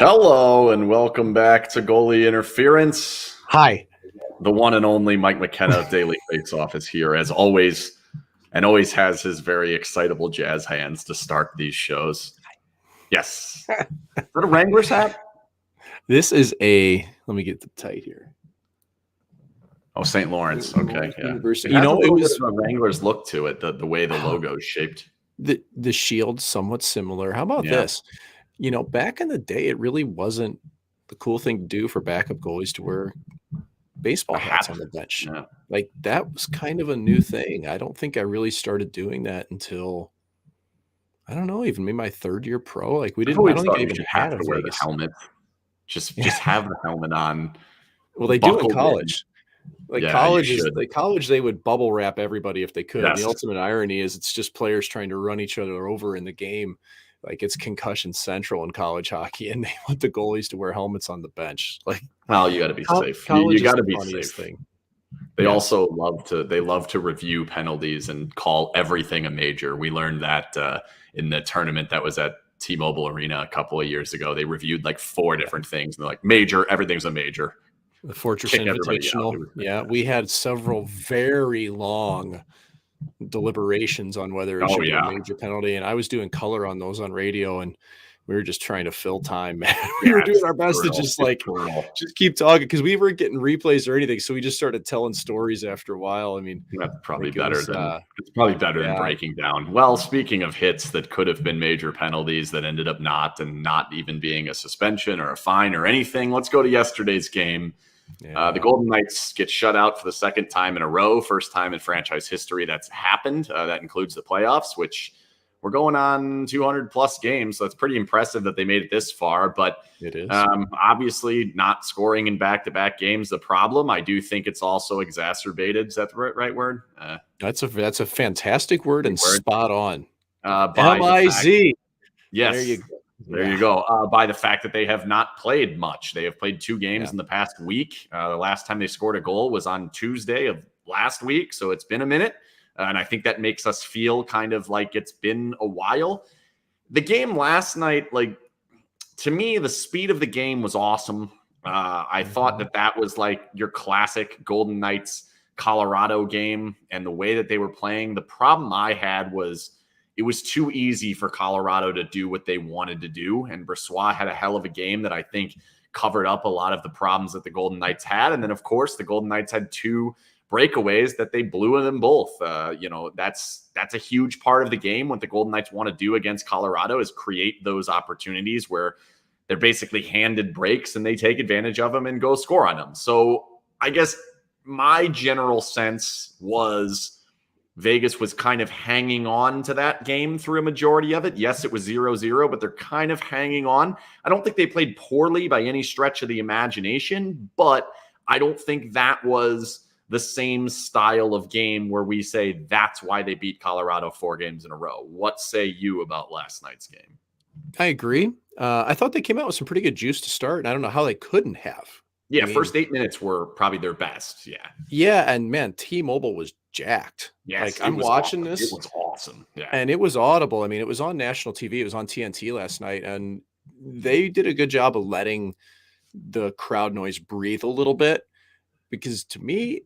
Hello and welcome back to Goalie Interference. Hi. The one and only Mike McKenna of Daily Faceoff is here as always, and always has his very excitable jazz hands to start these shows. Yes. Is that a Wrangler's hat? This is let me get the tight here. Oh, St. Lawrence. Okay. Yeah. University. It was a Wrangler's look to it, the way the logo is shaped. The shield somewhat similar. How about this? Back in the day, it really wasn't the cool thing to do for backup goalies to wear baseball hats on the bench. Yeah. Like that was kind of a new thing. I don't think I really started doing that until I don't know, even maybe my third year pro. Like I don't think I even had to wear the helmet. Just have the helmet on. Well, they do in college. College, they would bubble wrap everybody if they could. Yes. The ultimate irony is it's just players trying to run each other over in the game. Like it's concussion central in college hockey, and they want the goalies to wear helmets on the bench. Like, well, you got to be safe. You got to be safe. Thing. They also love to review penalties and call everything a major. We learned that in the tournament that was at T-Mobile Arena a couple of years ago. They reviewed like 4 different things. And they're like, major, everything's a major. The Fortress Invitational. Yeah, we had several very long deliberations on whether it should be a major penalty. And I was doing color on those on radio, and we were just trying to fill time, man. We were doing our best to just keep talking because we weren't getting replays or anything. So we just started telling stories after a while. I mean, that's probably better than breaking down. Well, speaking of hits that could have been major penalties that ended up not even being a suspension or a fine or anything, let's go to yesterday's game. Yeah. The Golden Knights get shut out for the second time in a row, first time in franchise history that's happened. That includes the playoffs, which we're going on 200 plus games. So it's pretty impressive that they made it this far, but it is obviously not scoring in back-to-back games. The problem, I do think it's also exacerbated. Is that the right word? That's a fantastic word and spot on. MIZ. Yes. There you go. By the fact that they have not played much. They have played 2 games in the past week. The last time they scored a goal was on Tuesday of last week. So it's been a minute. And I think that makes us feel kind of like it's been a while. The game last night, like, to me, the speed of the game was awesome. I thought that was like your classic Golden Knights Colorado game and the way that they were playing. The problem I had was it was too easy for Colorado to do what they wanted to do. And Brossoit had a hell of a game that I think covered up a lot of the problems that the Golden Knights had. And then, of course, the Golden Knights had 2 breakaways that they blew them both. That's a huge part of the game. What the Golden Knights want to do against Colorado is create those opportunities where they're basically handed breaks and they take advantage of them and go score on them. So I guess my general sense was Vegas was kind of hanging on to that game through a majority of it. Yes, it was 0-0, but they're kind of hanging on. I don't think they played poorly by any stretch of the imagination, but I don't think that was the same style of game where we say that's why they beat Colorado 4 games in a row. What say you about last night's game? I agree. I thought they came out with some pretty good juice to start, and I don't know how they couldn't have. Yeah, first 8 minutes were probably their best. Yeah. Yeah, and man, T-Mobile was jacked. Yes, I'm watching this. It was awesome. Yeah. And it was audible. I mean, it was on national TV. It was on TNT last night, and they did a good job of letting the crowd noise breathe a little bit, because to me,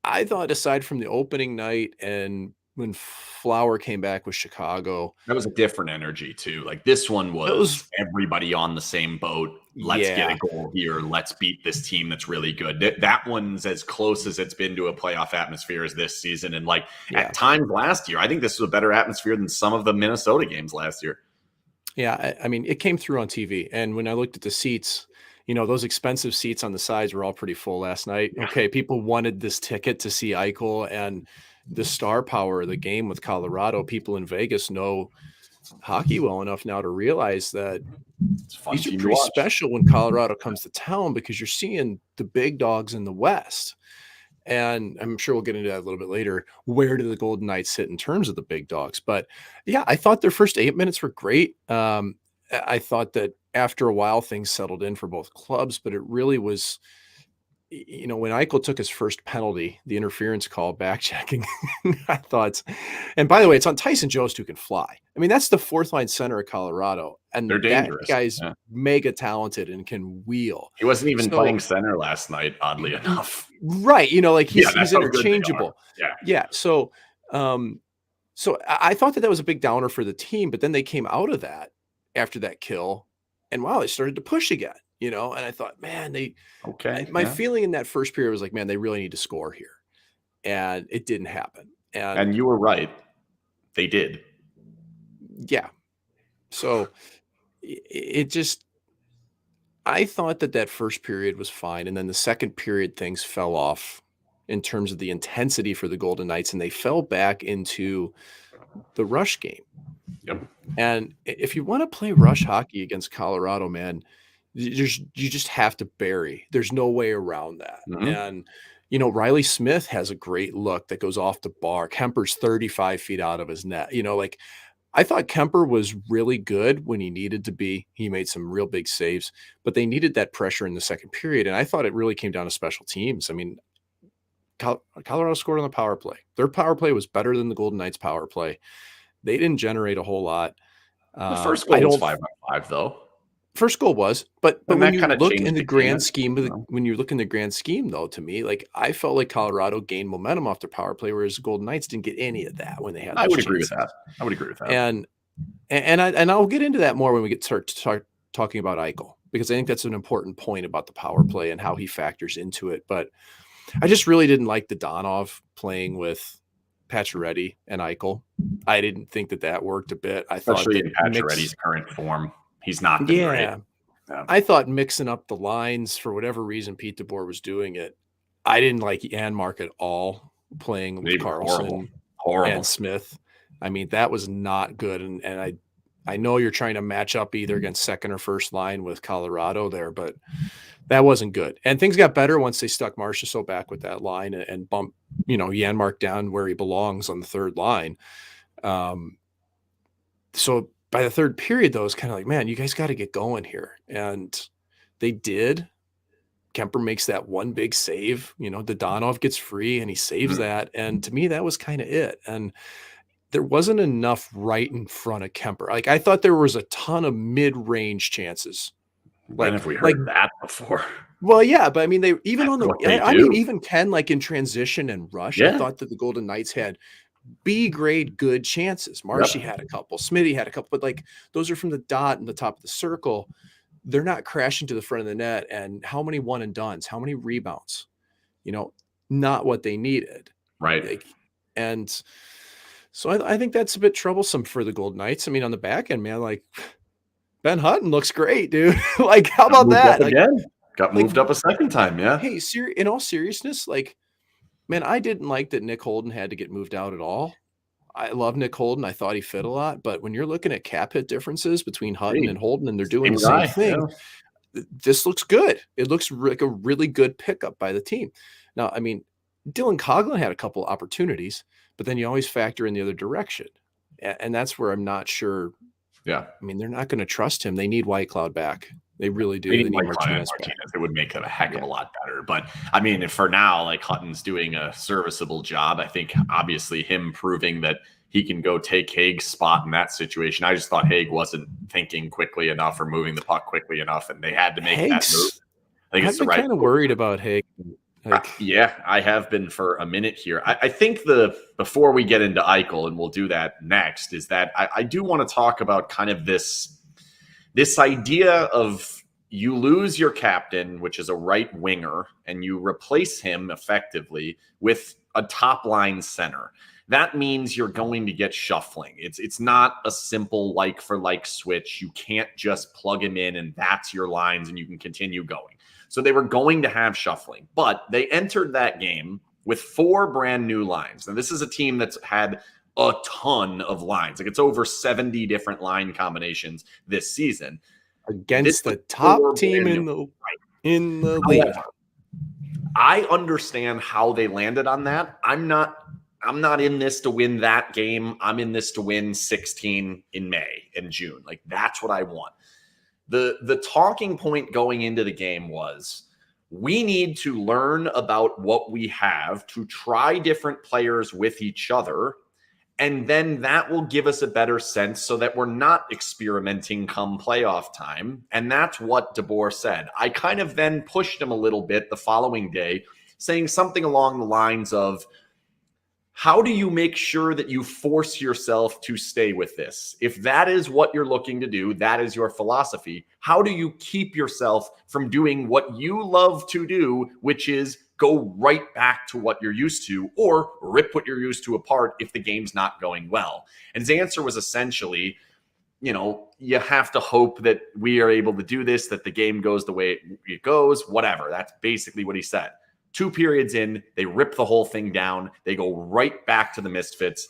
I thought aside from the opening night and when Fleury came back with Chicago, that was a different energy too. Like this one was everybody on the same boat. Let's get a goal here. Let's beat this team that's really good. That one's as close as it's been to a playoff atmosphere as this season. And at times last year, I think this was a better atmosphere than some of the Minnesota games last year. Yeah, I mean, it came through on TV. And when I looked at the seats, those expensive seats on the sides were all pretty full last night. Okay, people wanted this ticket to see Eichel and the star power of the game with Colorado. People in Vegas know hockey well enough now to realize that these are pretty special when Colorado comes to town, because you're seeing the big dogs in the West. And I'm sure we'll get into that a little bit later. Where do the Golden Knights sit in terms of the big dogs? But yeah, I thought their first 8 minutes were great. I thought that after a while, things settled in for both clubs, but it really was when Eichel took his first penalty, the interference call, back checking, I thought, and by the way, it's on Tyson Jost who can fly. I mean, that's the fourth line center of Colorado, and they're that dangerous. guy's mega talented and can wheel. He wasn't even playing center last night, oddly enough. Right. Like he's interchangeable. Yeah. So I thought that was a big downer for the team, but then they came out of that after that kill, and wow, they started to push again. And I thought, man, my feeling in that first period was like, man, they really need to score here. And it didn't happen. And you were right. They did. Yeah. So I thought that first period was fine. And then the second period, things fell off in terms of the intensity for the Golden Knights, and they fell back into the rush game. Yep. And if you want to play rush hockey against Colorado, man, you just have to bury. There's no way around that. Mm-hmm. And, Riley Smith has a great look that goes off the bar. Kemper's 35 feet out of his net. I thought Kemper was really good when he needed to be. He made some real big saves, but they needed that pressure in the second period. And I thought it really came down to special teams. I mean, Colorado scored on the power play. Their power play was better than the Golden Knights' power play. They didn't generate a whole lot. The first goal was 5-on-5, though. First goal was, but when you look in the grand scheme, when you look in the grand scheme, though, to me, like I felt like Colorado gained momentum off their power play, whereas the Golden Knights didn't get any of that when they had. I would agree with that. And I'll get into that more when we start talking about Eichel, because I think that's an important point about the power play and how he factors into it. But I just really didn't like the Donov playing with Pacioretty and Eichel. I didn't think that worked a bit. Especially in Pacioretty's current form. He's not been great. Yeah. I thought mixing up the lines, for whatever reason Pete DeBoer was doing it, I didn't like Janmark at all playing with Carlson and Smith. I mean, that was not good. And I know you're trying to match up either against second or first line with Colorado there, but that wasn't good. And things got better once they stuck Marchessault back with that line and bumped, Janmark down where he belongs on the third line. So by the third period, though, it's kind of like, man, you guys got to get going here. And they did. Kemper makes that one big save. Dadonov gets free and he saves that. And to me, that was kind of it. And there wasn't enough right in front of Kemper. Like, I thought there was a ton of mid-range chances. When have we heard that before? Well, yeah, but I mean, even Ken, like in transition and rush, I thought that the Golden Knights had B-grade good chances. Marshy had a couple, Smitty had a couple, but like those are from the dot and the top of the circle. They're not crashing to the front of the net. And how many one and dones? How many rebounds? Not what they needed. Right. And so I think that's a bit troublesome for the Golden Knights. I mean, on the back end, man, like Ben Hutton looks great, dude. Like, how about that? Again, got moved up a second time. Yeah. Hey, in all seriousness, like, man, I didn't like that Nick Holden had to get moved out at all. I love Nick Holden. I thought he fit a lot. But when you're looking at cap hit differences between Hutton and Holden, and they're doing the same thing, this looks good. It looks like a really good pickup by the team. Now, I mean, Dylan Coughlin had a couple opportunities, but then you always factor in the other direction. And that's where I'm not sure. Yeah. I mean, they're not going to trust him. They need Whitecloud back. They really do. They need Martinez back. It would make it a heck of a lot better. But I mean, for now, like Hutton's doing a serviceable job. I think obviously him proving that he can go take Haig's spot in that situation. I just thought Haig wasn't thinking quickly enough or moving the puck quickly enough, and they had to make that move. I think it's the right. I'm kind of worried about Haig. Yeah, I have been for a minute here. I think before we get into Eichel, and we'll do that next, is that I do want to talk about kind of this idea of you lose your captain, which is a right winger, and you replace him effectively with a top line center. That means you're going to get shuffling. It's not a simple like for like switch. You can't just plug him in and that's your lines and you can continue going. So they were going to have shuffling, but they entered that game with 4 brand new lines. Now, this is a team that's had a ton of lines. Like, it's over 70 different line combinations this season. Against the top team in the league. I understand how they landed on that. I'm not in this to win that game. I'm in this to win 16 in May and June. Like, that's what I want. The talking point going into the game was, we need to learn about what we have to try different players with each other. And then that will give us a better sense so that we're not experimenting come playoff time. And that's what DeBoer said. I kind of then pushed him a little bit the following day, saying something along the lines of, how do you make sure that you force yourself to stay with this? If that is what you're looking to do, that is your philosophy. How do you keep yourself from doing what you love to do, which is go right back to what you're used to or rip what you're used to apart if the game's not going well? And his answer was essentially, you have to hope that we are able to do this, that the game goes the way it goes, whatever. That's basically what he said. 2 periods in, they rip the whole thing down. They go right back to the Misfits.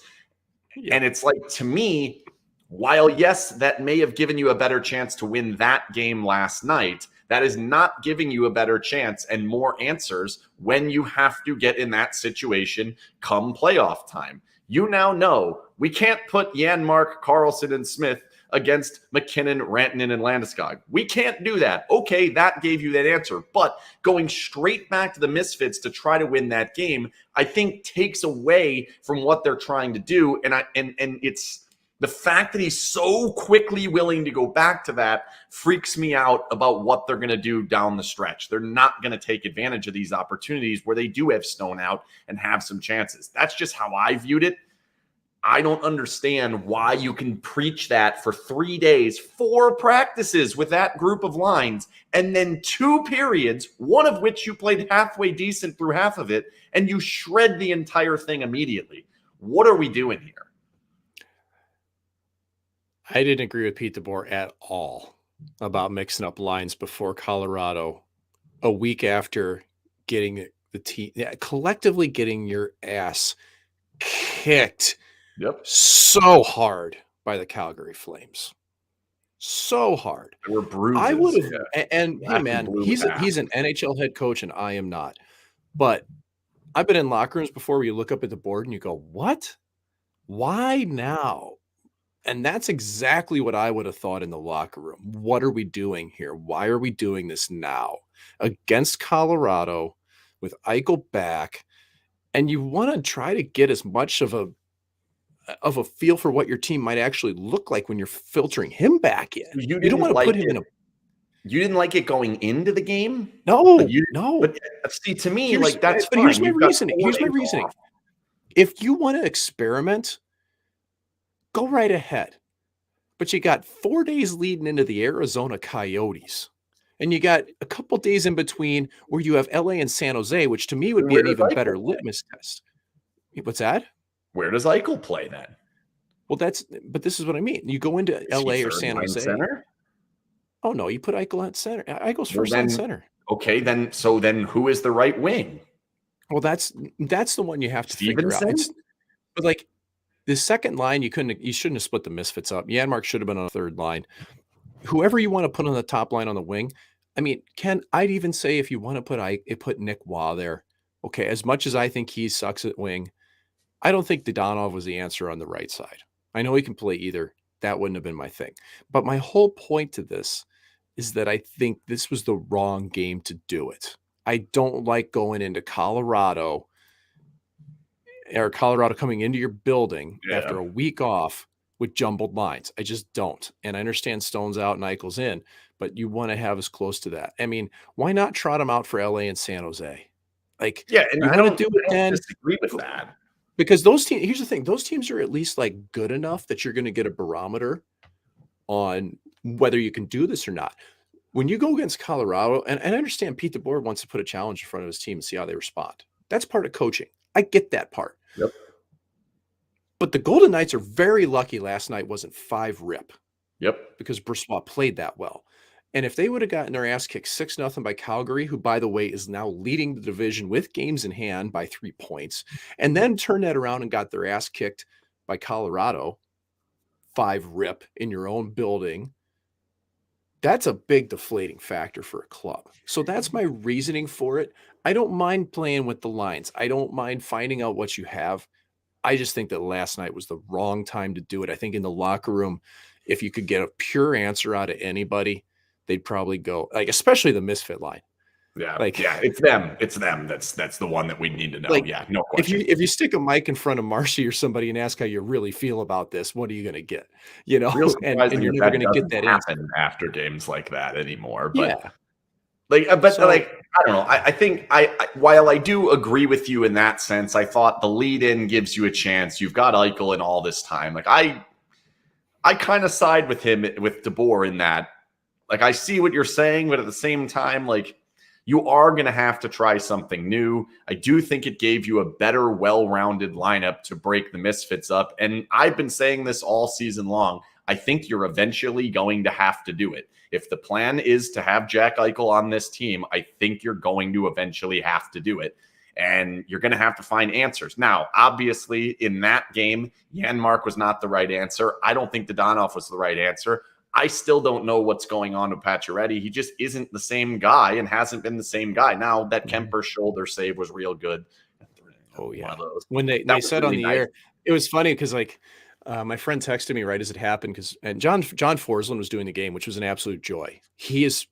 Yeah. And it's like, to me, while yes, that may have given you a better chance to win that game last night, that is not giving you a better chance and more answers when you have to get in that situation come playoff time. You now know we can't put Janmark, Carlson, and Smith against McKinnon, Rantanen, and Landeskog. We can't do that. Okay, that gave you that answer. But going straight back to the Misfits to try to win that game, I think takes away from what they're trying to do. And it's the fact that he's so quickly willing to go back to that freaks me out about what they're going to do down the stretch. They're not going to take advantage of these opportunities where they do have Stone out and have some chances. That's just how I viewed it. I don't understand why you can preach that for 3 days, 4 practices with that group of lines, and then 2 periods, one of which you played halfway decent through half of it, and you shred the entire thing immediately. What are we doing here? I didn't agree with Pete DeBoer at all about mixing up lines before Colorado a week after getting the team, collectively getting your ass kicked. Yep. So hard by the Calgary Flames. So hard. There were bruises. I would have, and hey man, he's an NHL head coach and I am not. But I've been in locker rooms before where you look up at the board and you go, what? Why now? And that's exactly what I would have thought in the locker room. What are we doing here? Why are we doing this now? Against Colorado with Eichel back, and you want to try to get as much of a feel for what your team might actually look like when you're filtering him back in. You don't want to put him in a. You didn't like it going into the game? No, no. But see, to me, that's but fine. Here's my reasoning. Here's my reasoning. If you want to experiment, go right ahead. But you got 4 days leading into the Arizona Coyotes. And you got a couple days in between where you have LA and San Jose, which to me would be an even better litmus test. What's that? Where does Eichel play then? Well, but this is what I mean. You go into LA or San Jose. Center? Oh no, you put Eichel at center. Eichel's first line center. Okay, then who is the right wing? Well, that's the one you have to figure out. But like the second line, you shouldn't have split the Misfits up. Janmark should have been on a third line. Whoever you want to put on the top line on the wing. I mean, I'd even say if you want to put Nick Waugh there. Okay, as much as I think he sucks at wing, I don't think Dodonov was the answer on the right side. I know he can play either. That wouldn't have been my thing. But my whole point to this is that I think this was the wrong game to do it. I don't like going into Colorado coming into your building after a week off with jumbled lines. I just don't. And I understand Stone's out and Eichel's in, but you want to have us close to that. I mean, why not trot them out for LA and San Jose? Like, and you want to do it then? Disagree with that. Because those teams, here's the thing, those teams are at least like good enough that you're going to get a barometer on whether you can do this or not. When you go against Colorado, and I understand Pete DeBoer wants to put a challenge in front of his team and see how they respond. That's part of coaching. I get that part. Yep. But the Golden Knights are very lucky last night wasn't 5-rip. Yep. Because Brossoit played that well. And if they would have gotten their ass kicked 6-0 by Calgary, who, by the way, is now leading the division with games in hand by 3 points, and then turned that around and got their ass kicked by Colorado, 5-rip in your own building, that's a big deflating factor for a club. So that's my reasoning for it. I don't mind playing with the lines. I don't mind finding out what you have. I just think that last night was the wrong time to do it. I think in the locker room, if you could get a pure answer out of anybody, they'd probably go, like, especially the Misfit line. Yeah, it's them. It's them. That's the one that we need to know. Yeah, no question. If you stick a mic in front of Marcy or somebody and ask how you really feel about this, what are you going to get? Real surprising and you're never going to get that happen after games like that anymore. But yeah. I don't know. I think while I do agree with you in that sense, I thought the lead in gives you a chance. You've got Eichel in all this time. I kind of side with him with DeBoer in that. I see what you're saying, but at the same time, you are going to have to try something new. I do think it gave you a better, well-rounded lineup to break the misfits up. And I've been saying this all season long. I think you're eventually going to have to do it. If the plan is to have Jack Eichel on this team, I think you're going to eventually have to do it. And you're going to have to find answers. Now, obviously, in that game, Janmark was not the right answer. I don't think Dadonov was the right answer. I still don't know what's going on with Pacioretty. He just isn't the same guy and hasn't been the same guy. Now, that Kemper shoulder save was real good. Oh, yeah. When they said really on the air, it was funny because, my friend texted me right as it happened and John Forsland was doing the game, which was an absolute joy. He is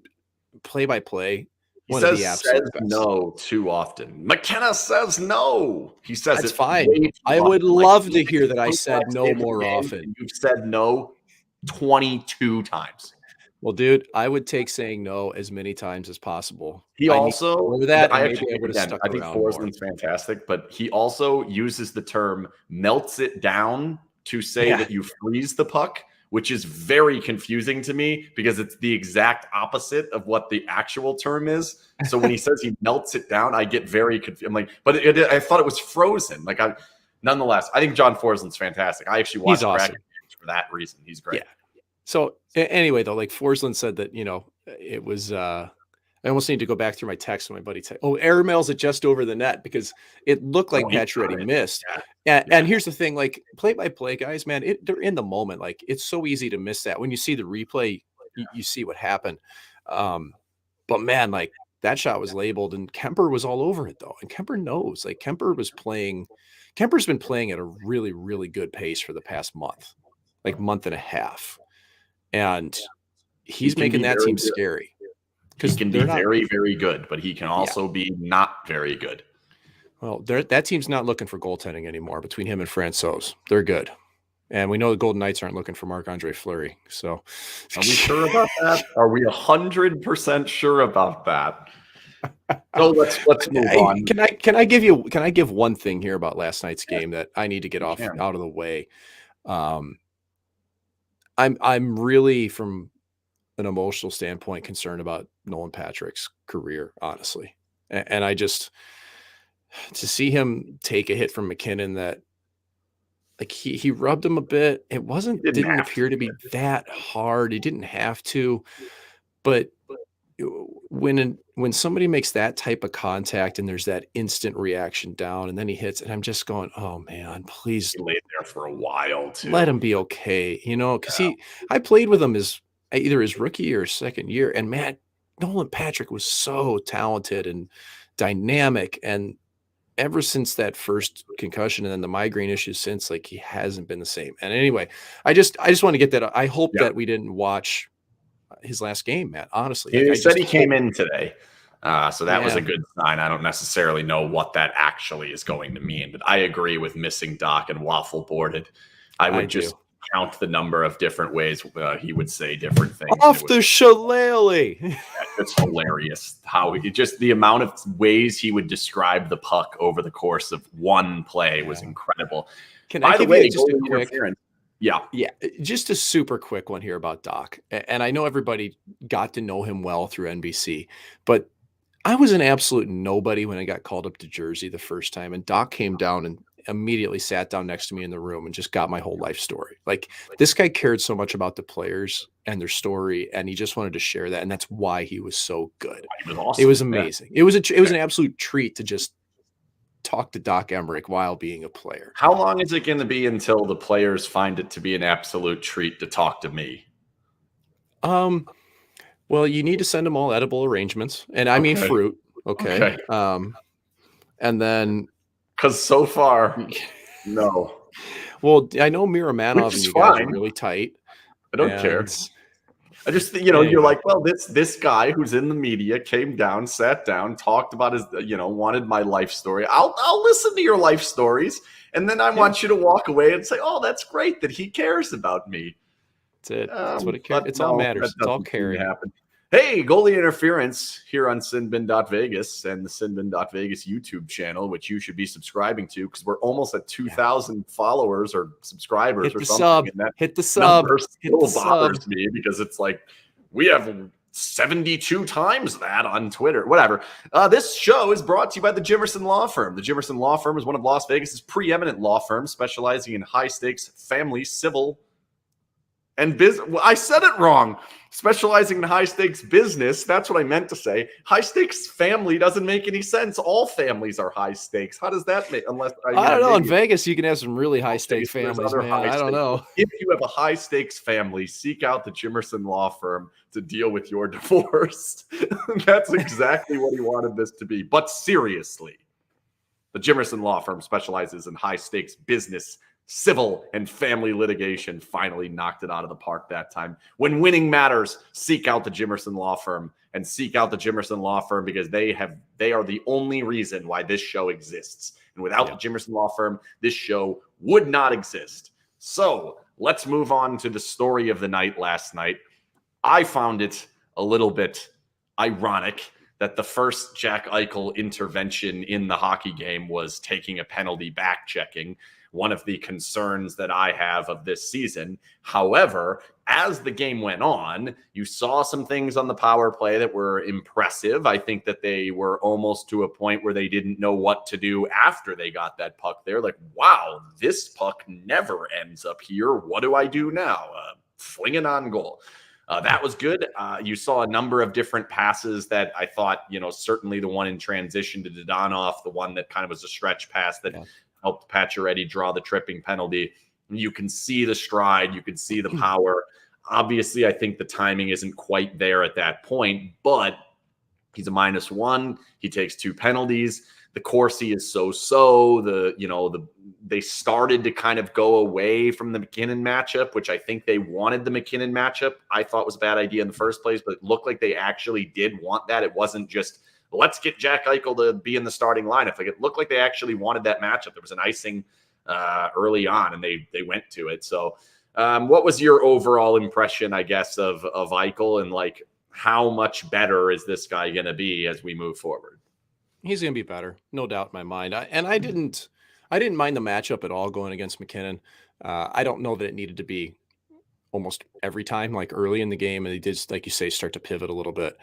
play-by-play. He says no too often. McKenna says no. He says it's fine. I would love to hear that I said no more often. You've said no 22 times. Well, dude, I would take saying no as many times as possible. He also that I think Forsland's fantastic, but he also uses the term melts it down to say that you freeze the puck, which is very confusing to me because it's the exact opposite of what the actual term is. So when he says he melts it down, I get very confused. I'm I thought it was frozen. Nonetheless, I think John Forsland's fantastic. I actually watched Kraken games for that reason. He's great. Yeah. So anyway, though, Forsland said that, it was, I almost need to go back through my text with my buddy. Airmails it just over the net because it looked like Pacioretty missed. Yeah. And here's the thing, play-by-play guys, man, they're in the moment. It's so easy to miss that. When you see the replay, you see what happened. But man, that shot was labeled and Kemper was all over it though. And Kemper knows, Kemper's been playing at a really, really good pace for the past month and a half. And he's making that team scary. He can be very, very good, but he can also be not very good. Well, that team's not looking for goaltending anymore between him and Francouz. They're good. And we know the Golden Knights aren't looking for Marc-Andre Fleury. So are we sure about that? Are we 100% sure about that? So let's move on. Can I give one thing here about last night's game that I need to get out of the way? I'm really, from an emotional standpoint, concerned about Nolan Patrick's career, honestly. And I just, to see him take a hit from McKinnon that he rubbed him a bit. It didn't appear to be that hard. He didn't have to, but when somebody makes that type of contact and there's that instant reaction down and then he hits, and I'm just going, oh man, please. He laid there for a while too. Let him be okay. Cause I played with him either his rookie or second year, and man, Nolan Patrick was so talented and dynamic. And ever since that first concussion and then the migraine issues since, he hasn't been the same. And anyway, I just want to get that. I hope that we didn't watch his last game, Matt, honestly. He said he came in today. So that was a good sign. I don't necessarily know what that actually is going to mean, but I agree with missing Doc and waffle boarded. I would just count the number of different ways he would say different things. Off the shillelagh. It's hilarious how just the amount of ways he would describe the puck over the course of one play was incredible. By the way, just a quick Yeah. Just a super quick one here about Doc. And I know everybody got to know him well through NBC, but I was an absolute nobody when I got called up to Jersey the first time. And Doc came down and immediately sat down next to me in the room and just got my whole life story. This guy cared so much about the players and their story, and he just wanted to share that. And that's why he was so good. He was awesome. It was amazing. Yeah. It was an absolute treat to just talk to Doc Emmerich while being a player. How long is it going to be until the players find it to be an absolute treat to talk to me? Well, you need to send them all edible arrangements, and I mean fruit. Okay. And then, because so far, no. Well, I know Miramanov and you guys are really tight. I don't care. I just, you're like, well, this guy who's in the media came down, sat down, talked about his, wanted my life story. I'll listen to your life stories, and then I want you to walk away and say, oh, that's great that he cares about me. That's it. That's what it cares. It's all matters. It's all caring. Hey, goalie interference here on SinBin.vegas and the SinBin.vegas YouTube channel, which you should be subscribing to because we're almost at 2,000 followers or subscribers or something. Hit the sub. Still bothers me because it's like we have 72 times that on Twitter. Whatever. This show is brought to you by the Jimerson Law Firm. The Jimerson Law Firm is one of Las Vegas's preeminent law firms specializing in high-stakes family, civil, and business. Well, I said it wrong. Specializing in high stakes business. That's what I meant to say. High stakes family doesn't make any sense. All families are high stakes. How does that make? Unless I don't know. In Vegas, you can have some really high stakes families, man. I don't know. If you have a high stakes family, seek out the Jimerson Law Firm to deal with your divorce. That's exactly what he wanted this to be. But seriously, the Jimerson Law Firm specializes in high stakes business, civil, and family litigation. Finally knocked it out of the park that time. When winning matters, seek out the Jimerson Law Firm, and seek out the Jimerson Law Firm because they are the only reason why this show exists. And without the Jimerson Law Firm, this show would not exist. So let's move on to the story of the night last night. I found it a little bit ironic that the first Jack Eichel intervention in the hockey game was taking a penalty back checking. One of the concerns that I have of this season. However, as the game went on, you saw some things on the power play that were impressive. I think that they were almost to a point where they didn't know what to do after they got that puck there. Like, wow, this puck never ends up here. What do I do now? Fling it on goal. That was good. You saw a number of different passes that I thought, certainly the one in transition to Dodonov, the one that kind of was a stretch pass that helped Pacioretty draw the tripping penalty. You can see the stride. You can see the power. Obviously, I think the timing isn't quite there at that point, but he's a -1. He takes 2 penalties. The Corsi is so-so. They started to kind of go away from the McKinnon matchup, which I think they wanted the McKinnon matchup. I thought was a bad idea in the first place, but it looked like they actually did want that. It wasn't just, let's get Jack Eichel to be in the starting lineup. Like, it looked like they actually wanted that matchup. There was an icing early on, and they went to it. So what was your overall impression, I guess, of Eichel, and like how much better is this guy going to be as we move forward? He's going to be better, no doubt in my mind. I didn't mind the matchup at all going against McKinnon. I don't know that it needed to be almost every time, like early in the game, and he did, like you say, start to pivot a little bit.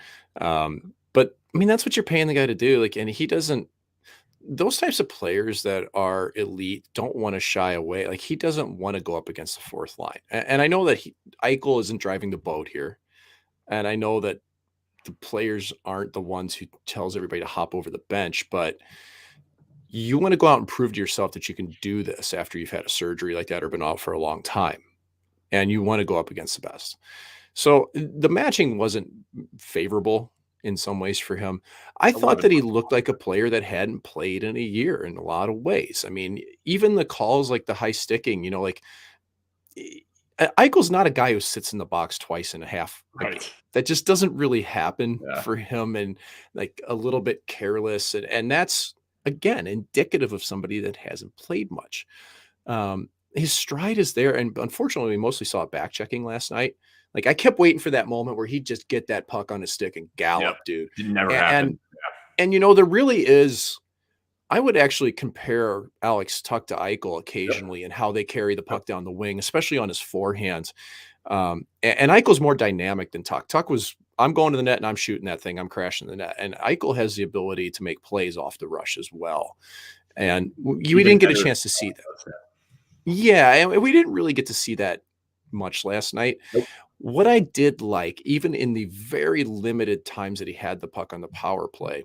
But I mean, that's what you're paying the guy to do. Like, and he doesn't. Those types of players that are elite don't want to shy away. Like, he doesn't want to go up against the fourth line. And I know that Eichel isn't driving the boat here, and I know that the players aren't the ones who tells everybody to hop over the bench, but you want to go out and prove to yourself that you can do this after you've had a surgery like that or been out for a long time, and you want to go up against the best. So the matching wasn't favorable in some ways for him. I thought that he looked like a player that hadn't played in a year in a lot of ways. I mean, even the calls, like the high sticking, like Eichel's not a guy who sits in the box twice and a half. Right. That just doesn't really happen for him, and like a little bit careless. And that's, again, indicative of somebody that hasn't played much. His stride is there. And unfortunately, we mostly saw it back checking last night. Like, I kept waiting for that moment where he'd just get that puck on his stick and gallop, dude. It never happened. And there really is, I would actually compare Alex Tuch to Eichel occasionally and how they carry the puck down the wing, especially on his forehands. And Eichel's more dynamic than Tuch. Tuch was, I'm going to the net and I'm shooting that thing. I'm crashing the net. And Eichel has the ability to make plays off the rush as well. And we didn't get a chance to see that. Yeah, and we didn't really get to see that much last night. Nope. What I did like, even in the very limited times that he had the puck on the power play,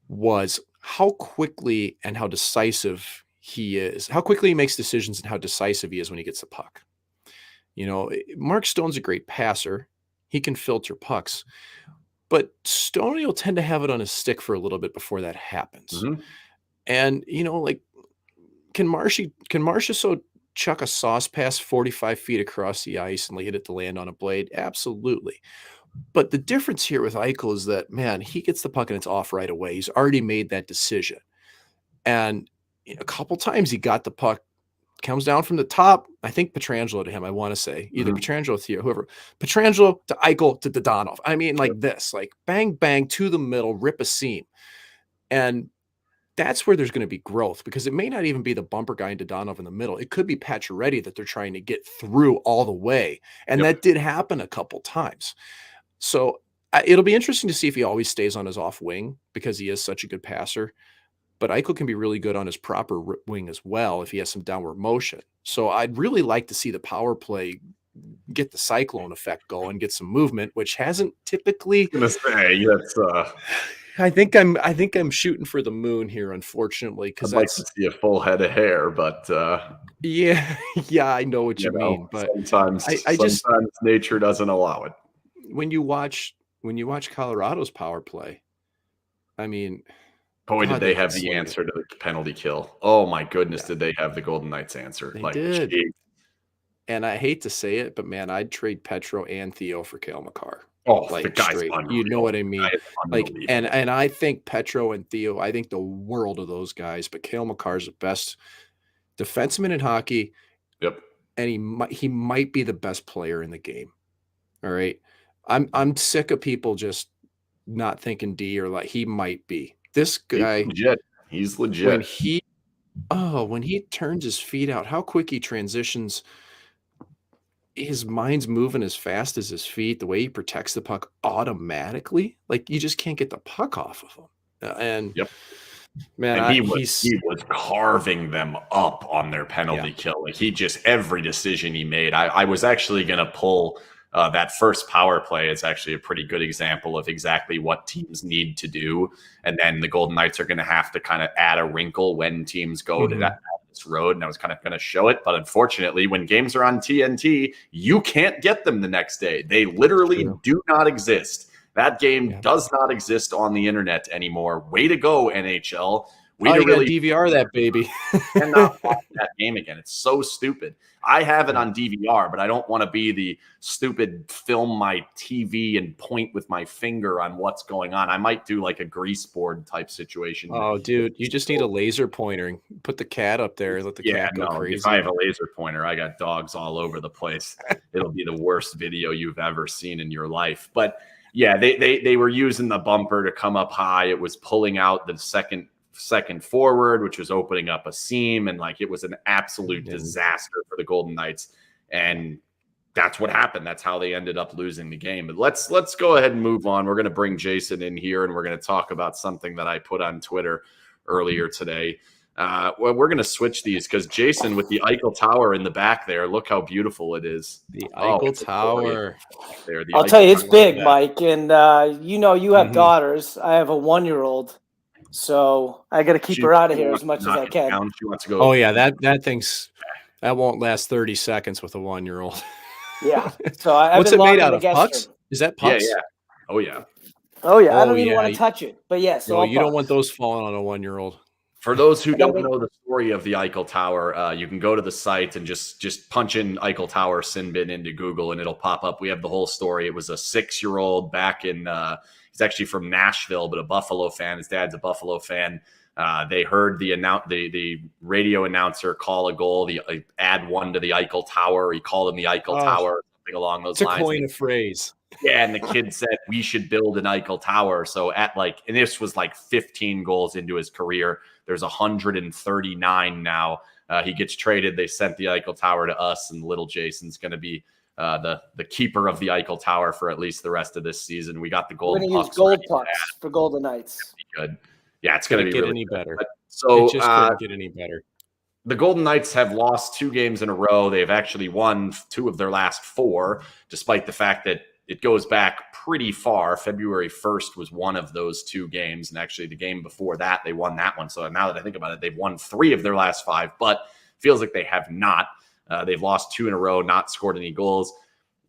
was how quickly and how decisive he is, how quickly he makes decisions and how decisive he is when he gets the puck. Mark Stone's a great passer. He can filter pucks, but Stoney will tend to have it on his stick for a little bit before that happens. Mm-hmm. And, like, can Marcia so chuck a sauce pass 45 feet across the ice and hit it to land on a blade? Absolutely. But the difference here with Eichel is that, man, he gets the puck and it's off right away. He's already made that decision. And a couple times he got the puck, comes down from the top. I think Petrangelo to him, I want to say. Either Petrangelo, Theo, whoever. Petrangelo to Eichel to Dodonov. I mean, like this. Like bang, bang, to the middle, rip a seam. And that's where there's going to be growth, because it may not even be the bumper guy into Dodonov in the middle. It could be Pacioretty that they're trying to get through all the way. And that did happen a couple times. So it'll be interesting to see if he always stays on his off wing, because he is such a good passer. But Eichel can be really good on his proper wing as well if he has some downward motion. So I'd really like to see the power play get the cyclone effect going, get some movement, which hasn't typically. I'm gonna say that's. I think I'm shooting for the moon here, unfortunately, because I'd like to see a full head of hair, but yeah, I know what you mean. But sometimes nature doesn't allow it. When you watch Colorado's power play, I mean, boy, did they have the answer to the penalty kill. Oh my goodness, did they have the Golden Knights answer? They did. Geez. And I hate to say it, but man, I'd trade Petro and Theo for Cale Makar. Oh, like the guy's straight. You know what I mean? Like, and I think Petro and Theo, I think the world of those guys, but Cale Makar is the best defenseman in hockey. Yep. And he might be the best player in the game. All right. I'm sick of people just not thinking D, or like he might be. This guy, he's legit. When he turns his feet out, how quick he transitions. His mind's moving as fast as his feet, the way he protects the puck automatically. Like, you just can't get the puck off of him. And man, and he was carving them up on their penalty kill. Like, every decision he made. I was actually going to pull that first power play is actually a pretty good example of exactly what teams need to do. And then the Golden Knights are going to have to kind of add a wrinkle when teams go to this road. And I was kind of going to show it. But unfortunately, when games are on TNT, you can't get them the next day. They literally do not exist. That game does not exist on the internet anymore. Way to go, NHL. You gotta DVR that, baby. Cannot watch that game again. It's so stupid. I have it on DVR, but I don't want to be the stupid film my TV and point with my finger on what's going on. I might do like a grease board type situation. Oh, dude, you just need a laser pointer and put the cat up there and let the cat go crazy. If I have a laser pointer, I got dogs all over the place. It'll be the worst video you've ever seen in your life. But yeah, they were using the bumper to come up high. It was pulling out the second forward, which was opening up a seam, and like it was an absolute disaster for the Golden Knights. And that's what happened. That's how they ended up losing the game. But let's go ahead and move on. We're going to bring Jason in here, and we're going to talk about something that I put on Twitter earlier today. Well, we're going to switch these because Jason, with the Eichel Tower in the back there, look how beautiful it is. The Eichel Tower. I'll tell you, it's big, Mike. And you have daughters. I have a 1-year-old. So I got to keep her out of here as much as I can. She wants to go. Oh yeah, that won't last 30 seconds with a 1-year-old. Yeah. So What's it made out of? Pucks? Is that pucks? Yeah. Oh yeah. I don't even want to touch it. But yes. No, you don't want those falling on a 1-year-old. For those who don't know the story of the Eichel Tower, you can go to the site and just punch in Eichel Tower SinBin into Google and it'll pop up. We have the whole story. It was a 6-year-old back in. He's actually from Nashville, but a Buffalo fan. His dad's a Buffalo fan. They heard the radio announcer call a goal, add one to the Eichel Tower. He called him the Eichel Tower, something along those lines. To coin a phrase. Yeah, and the kid said, we should build an Eichel Tower. So and this was like 15 goals into his career. There's 139 now. He gets traded. They sent the Eichel Tower to us, and little Jason's going to be the keeper of the Eichel Tower for at least the rest of this season. We got the gold pucks. We're going to use gold pucks for Golden Knights. Good. Yeah, it's going to be get really any better. So it just couldn't get any better. The Golden Knights have lost 2 games in a row. They've actually won 2 of their last 4, despite the fact that it goes back pretty far. February 1st was one of those 2 games. And actually the game before that, they won that one. So now that I think about it, they've won 3 of their last 5, but feels like they have not. They've lost 2 in a row, not scored any goals.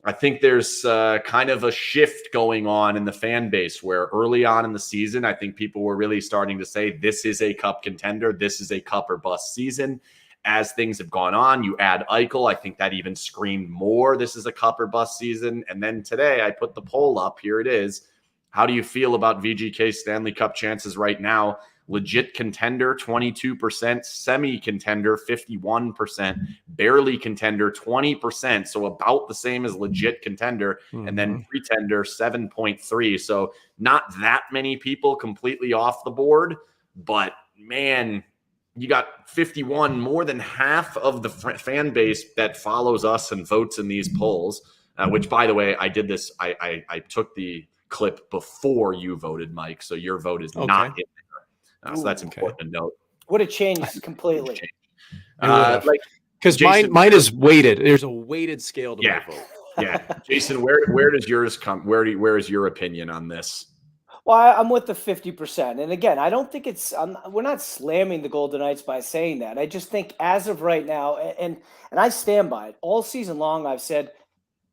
I think there's kind of a shift going on in the fan base where early on in the season, I think people were really starting to say, this is a cup contender. This is a cup or bust season. as things have gone on, you add Eichel. I think that even screamed more, this is a cup or bust season. And then today I put the poll up. Here it is. How do you feel about VGK's Stanley Cup chances right now? Legit contender, 22%, semi-contender, 51%, barely contender, 20%. So about the same as legit contender, and then pretender, 7.3. So not that many people completely off the board, but man, you got 51, more than half of the fan base that follows us and votes in these polls, which, by the way, I did this. I took the clip before you voted, Mike. So your vote is not in there. So that's important to note. Would have changed completely. Because mine is weighted. There's a weighted scale to my vote. Yeah. Jason, where does yours come? Where is your opinion on this? Well, I'm with the 50%. And again, I don't think we're not slamming the Golden Knights by saying that. I just think as of right now, and I stand by it, all season long, I've said,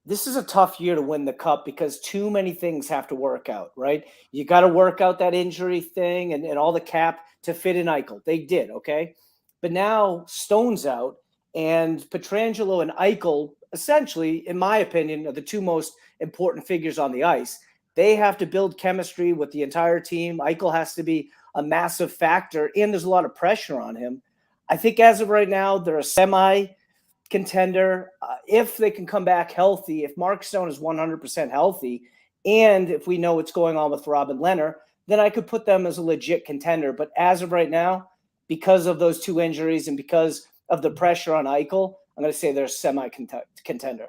this is a tough year to win the cup because too many things have to work out, right? You got to work out that injury thing and all the cap to fit in Eichel. They did, okay? But now Stone's out, and Petrangelo and Eichel, essentially, in my opinion, are the two most important figures on the ice. They have to build chemistry with the entire team. Eichel has to be a massive factor, and there's a lot of pressure on him. I think as of right now, they're a semi-contender. If they can come back healthy, if Mark Stone is 100% healthy, and if we know what's going on with Robin Lehner, then I could put them as a legit contender. But as of right now, because of those two injuries and because of the pressure on Eichel, I'm going to say they're a semi-contender.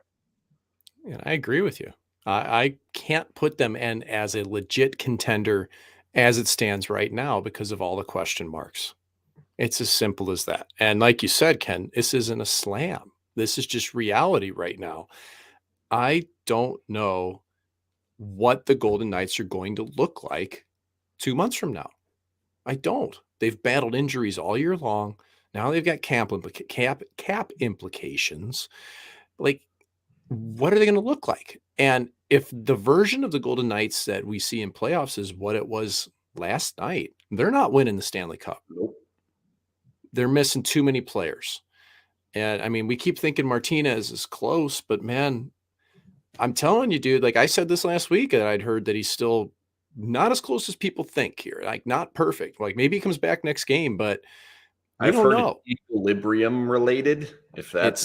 Yeah, I agree with you. I can't put them in as a legit contender as it stands right now because of all the question marks. It's as simple as that. And like you said, Ken, this isn't a slam. This is just reality right now. I don't know what the Golden Knights are going to look like 2 months from now. I don't. They've battled injuries all year long. Now they've got cap implications. Like, what are they going to look like? And if the version of the Golden Knights that we see in playoffs is what it was last night, they're not winning the Stanley Cup. Nope. They're missing too many players. And I mean, we keep thinking Martinez is close, but man, I'm telling you, dude, like I said this last week, and I'd heard that he's still not as close as people think here. Like, not perfect. Like, maybe he comes back next game, but I've heard it's equilibrium related, if that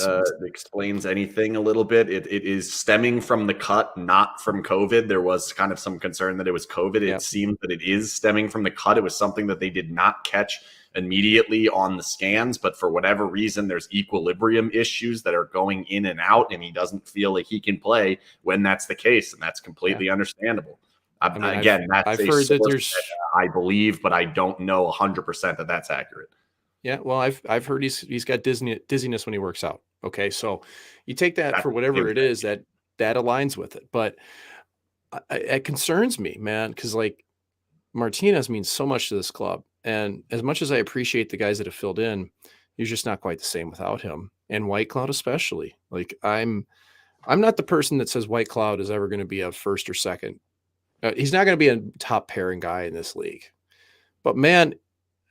explains anything a little bit. It is stemming from the cut, not from COVID. There was kind of some concern that it was COVID. It seemed that it is stemming from the cut. It was something that they did not catch immediately on the scans, but for whatever reason, there's equilibrium issues that are going in and out, and he doesn't feel like he can play when that's the case, and that's completely understandable. I've heard that there's, I believe, but I don't know 100% that that's accurate. Yeah, well, I've heard he's got dizziness when he works out. Okay, so you take that for whatever it is that aligns with it, but it concerns me, man, because like Martinez means so much to this club, and as much as I appreciate the guys that have filled in, he's just not quite the same without him, and White Cloud especially. Like I'm not the person that says White Cloud is ever going to be a first or second. He's not going to be a top pairing guy in this league, but man,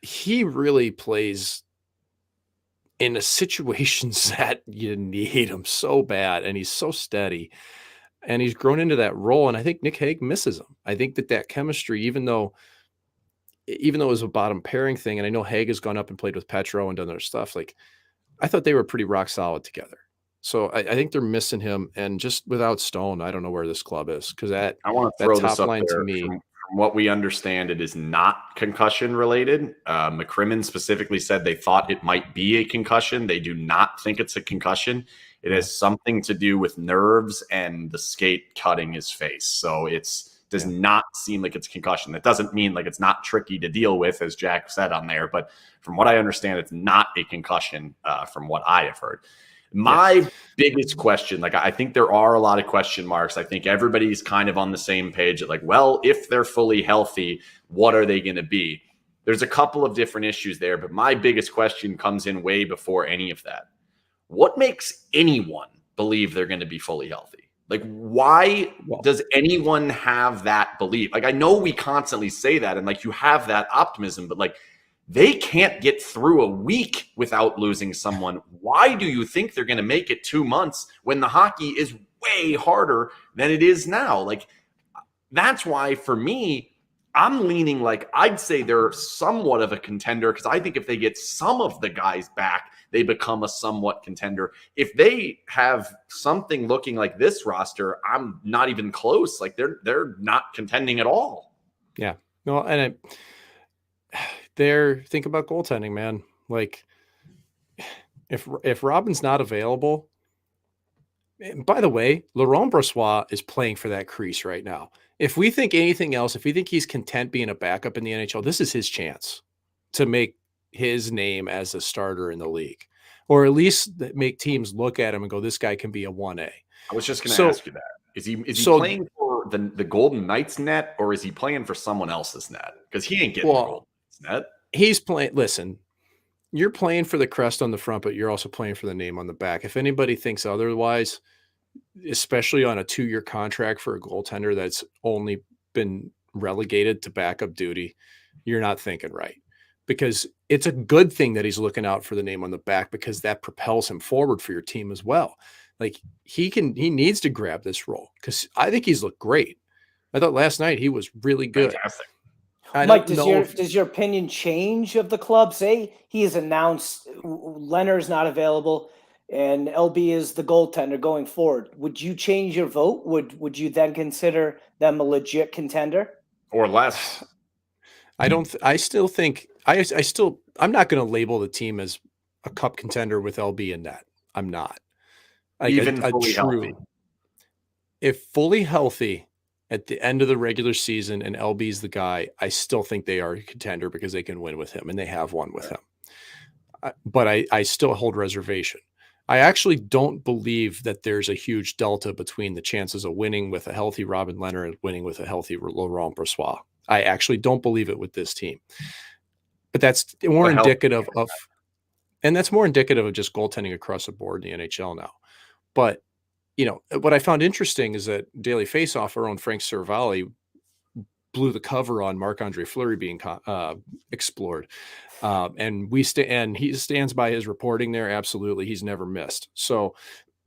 he really plays in a situations that you need him so bad, and he's so steady, and he's grown into that role. And I think Nick Hague misses him. I think that chemistry, even though it was a bottom pairing thing, and I know Hague has gone up and played with Petro and done their stuff, like I thought they were pretty rock solid together. So I think they're missing him, and just without Stone, I don't know where this club is, because I want to throw this up there. To me. From what we understand, it is not concussion related. McCrimmon specifically said they thought it might be a concussion. They do not think it's a concussion. It has something to do with nerves and the skate cutting his face. So does not seem like it's concussion. That doesn't mean like it's not tricky to deal with, as Jack said on there. But from what I understand, it's not a concussion from what I have heard. My biggest question, like I think there are a lot of question marks. I think everybody's kind of on the same page at like, well, if they're fully healthy, what are they going to be? There's a couple of different issues there, but my biggest question comes in way before any of that. What makes anyone believe they're going to be fully healthy? Like, why does anyone have that belief? Like, I know we constantly say that, and like you have that optimism, but like, They can't get through a week without losing someone. Why do you think they're going to make it 2 months when the hockey is way harder than it is now? Like, that's why for me, I'm leaning like I'd say they're somewhat of a contender, because I think if they get some of the guys back, they become a somewhat contender. If they have something looking like this roster, I'm not even close. Like they're not contending at all. Yeah. No, and think about goaltending, man. Like if Robin's not available, and by the way, Laurent Brossoit is playing for that crease right now. If we think anything else, if we think he's content being a backup in the NHL, this is his chance to make his name as a starter in the league, or at least make teams look at him and go, this guy can be a 1A. I was just going to ask you that. Is he playing for the Golden Knights net, or is he playing for someone else's net? Because he ain't getting the Golden Knights net. He's playing. Listen, you're playing for the crest on the front, but you're also playing for the name on the back. If anybody thinks otherwise, especially on a 2-year contract for a goaltender that's only been relegated to backup duty, you're not thinking right. Because it's a good thing that he's looking out for the name on the back, because that propels him forward for your team as well. Like he needs to grab this role, because I think he's looked great. I thought last night he was really good. Fantastic. Mike, does your opinion change of the club? Say he has announced Leonard's not available and LB is the goaltender going forward. Would you change your vote? Would you then consider them a legit contender? Or less? I'm not going to label the team as a cup contender with LB in net. I'm not. Like even fully healthy. If fully healthy at the end of the regular season and LB's the guy, I still think they are a contender, because they can win with him, and they have won with him. But I still hold reservation. I actually don't believe that there's a huge delta between the chances of winning with a healthy Robin Leonard and winning with a healthy Laurent Brossoit. I actually don't believe it with this team. But that's more indicative of, and that's more indicative of just goaltending across the board in the NHL now. But, what I found interesting is that Daily Faceoff, our own Frank Cervalli, blew the cover on Marc-Andre Fleury being explored. And he stands by his reporting there. Absolutely. He's never missed. So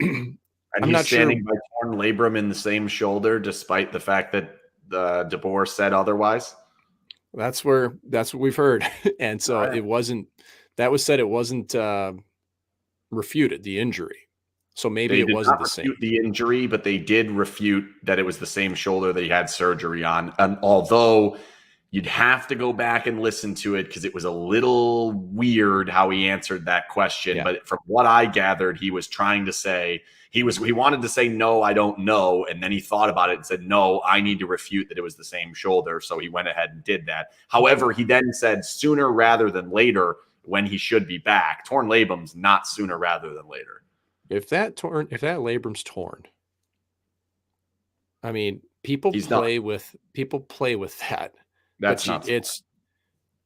and I'm not standing by torn labrum in the same shoulder, despite the fact that DeBoer said otherwise. That's what we've heard. And so it wasn't refuted, the injury. So maybe it wasn't the same. The injury, but they did refute that it was the same shoulder that he had surgery on. Although you'd have to go back and listen to it, because it was a little weird how he answered that question. Yeah. But from what I gathered, he was trying to say he wanted to say, no, I don't know. And then he thought about it and said, no, I need to refute that it was the same shoulder. So he went ahead and did that. However, he then said sooner rather than later when he should be back. Torn labrum's not sooner rather than later. If that labrum's torn, I mean, people play with that. That's not.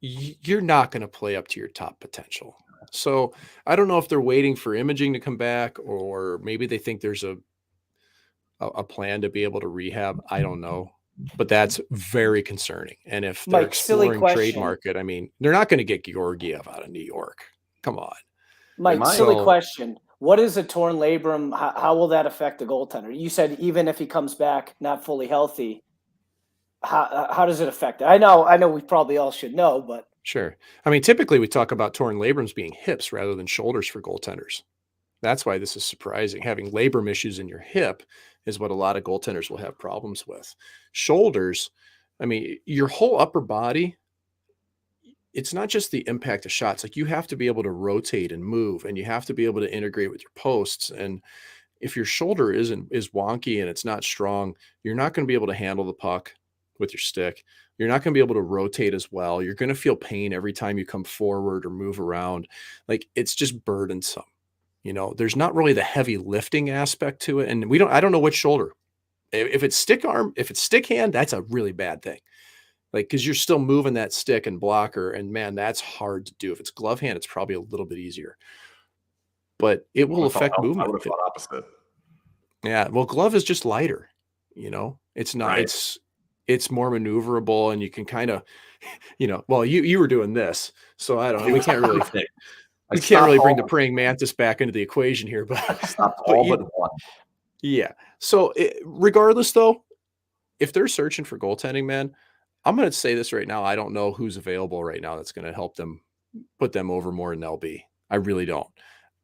You're not going to play up to your top potential. So I don't know if they're waiting for imaging to come back, or maybe they think there's a plan to be able to rehab. I don't know, but that's very concerning. And if they're exploring trade market, I mean, they're not going to get Georgiev out of New York. Come on, Mike. Silly question. What is a torn labrum? How will that affect the goaltender? You said even if he comes back not fully healthy, how does it affect it? I know we probably all should know, but sure. I mean, typically we talk about torn labrums being hips rather than shoulders for goaltenders. That's why this is surprising. Having labrum issues in your hip is what a lot of goaltenders will have problems with. Shoulders, I mean, your whole upper body, it's not just the impact of shots. Like, you have to be able to rotate and move, and you have to be able to integrate with your posts. And if your shoulder is wonky and it's not strong, you're not going to be able to handle the puck with your stick. You're not going to be able to rotate as well. You're going to feel pain every time you come forward or move around. Like, it's just burdensome. There's not really the heavy lifting aspect to it. And I don't know which shoulder. If it's stick arm, if it's stick hand, that's a really bad thing. Like, because you're still moving that stick and blocker, and man, that's hard to do. If it's glove hand, it's probably a little bit easier. But it will affect movement. I would have thought opposite. Yeah, well, glove is just lighter. It's not. Right. It's more maneuverable, and you can kind of well, you were doing this, so I don't know. We can't really bring the praying mantis back into the equation here, but all but one. Yeah. So regardless, though, if they're searching for goaltending, man, I'm going to say this right now. I don't know who's available right now that's going to help them put them over more than LB. I really don't.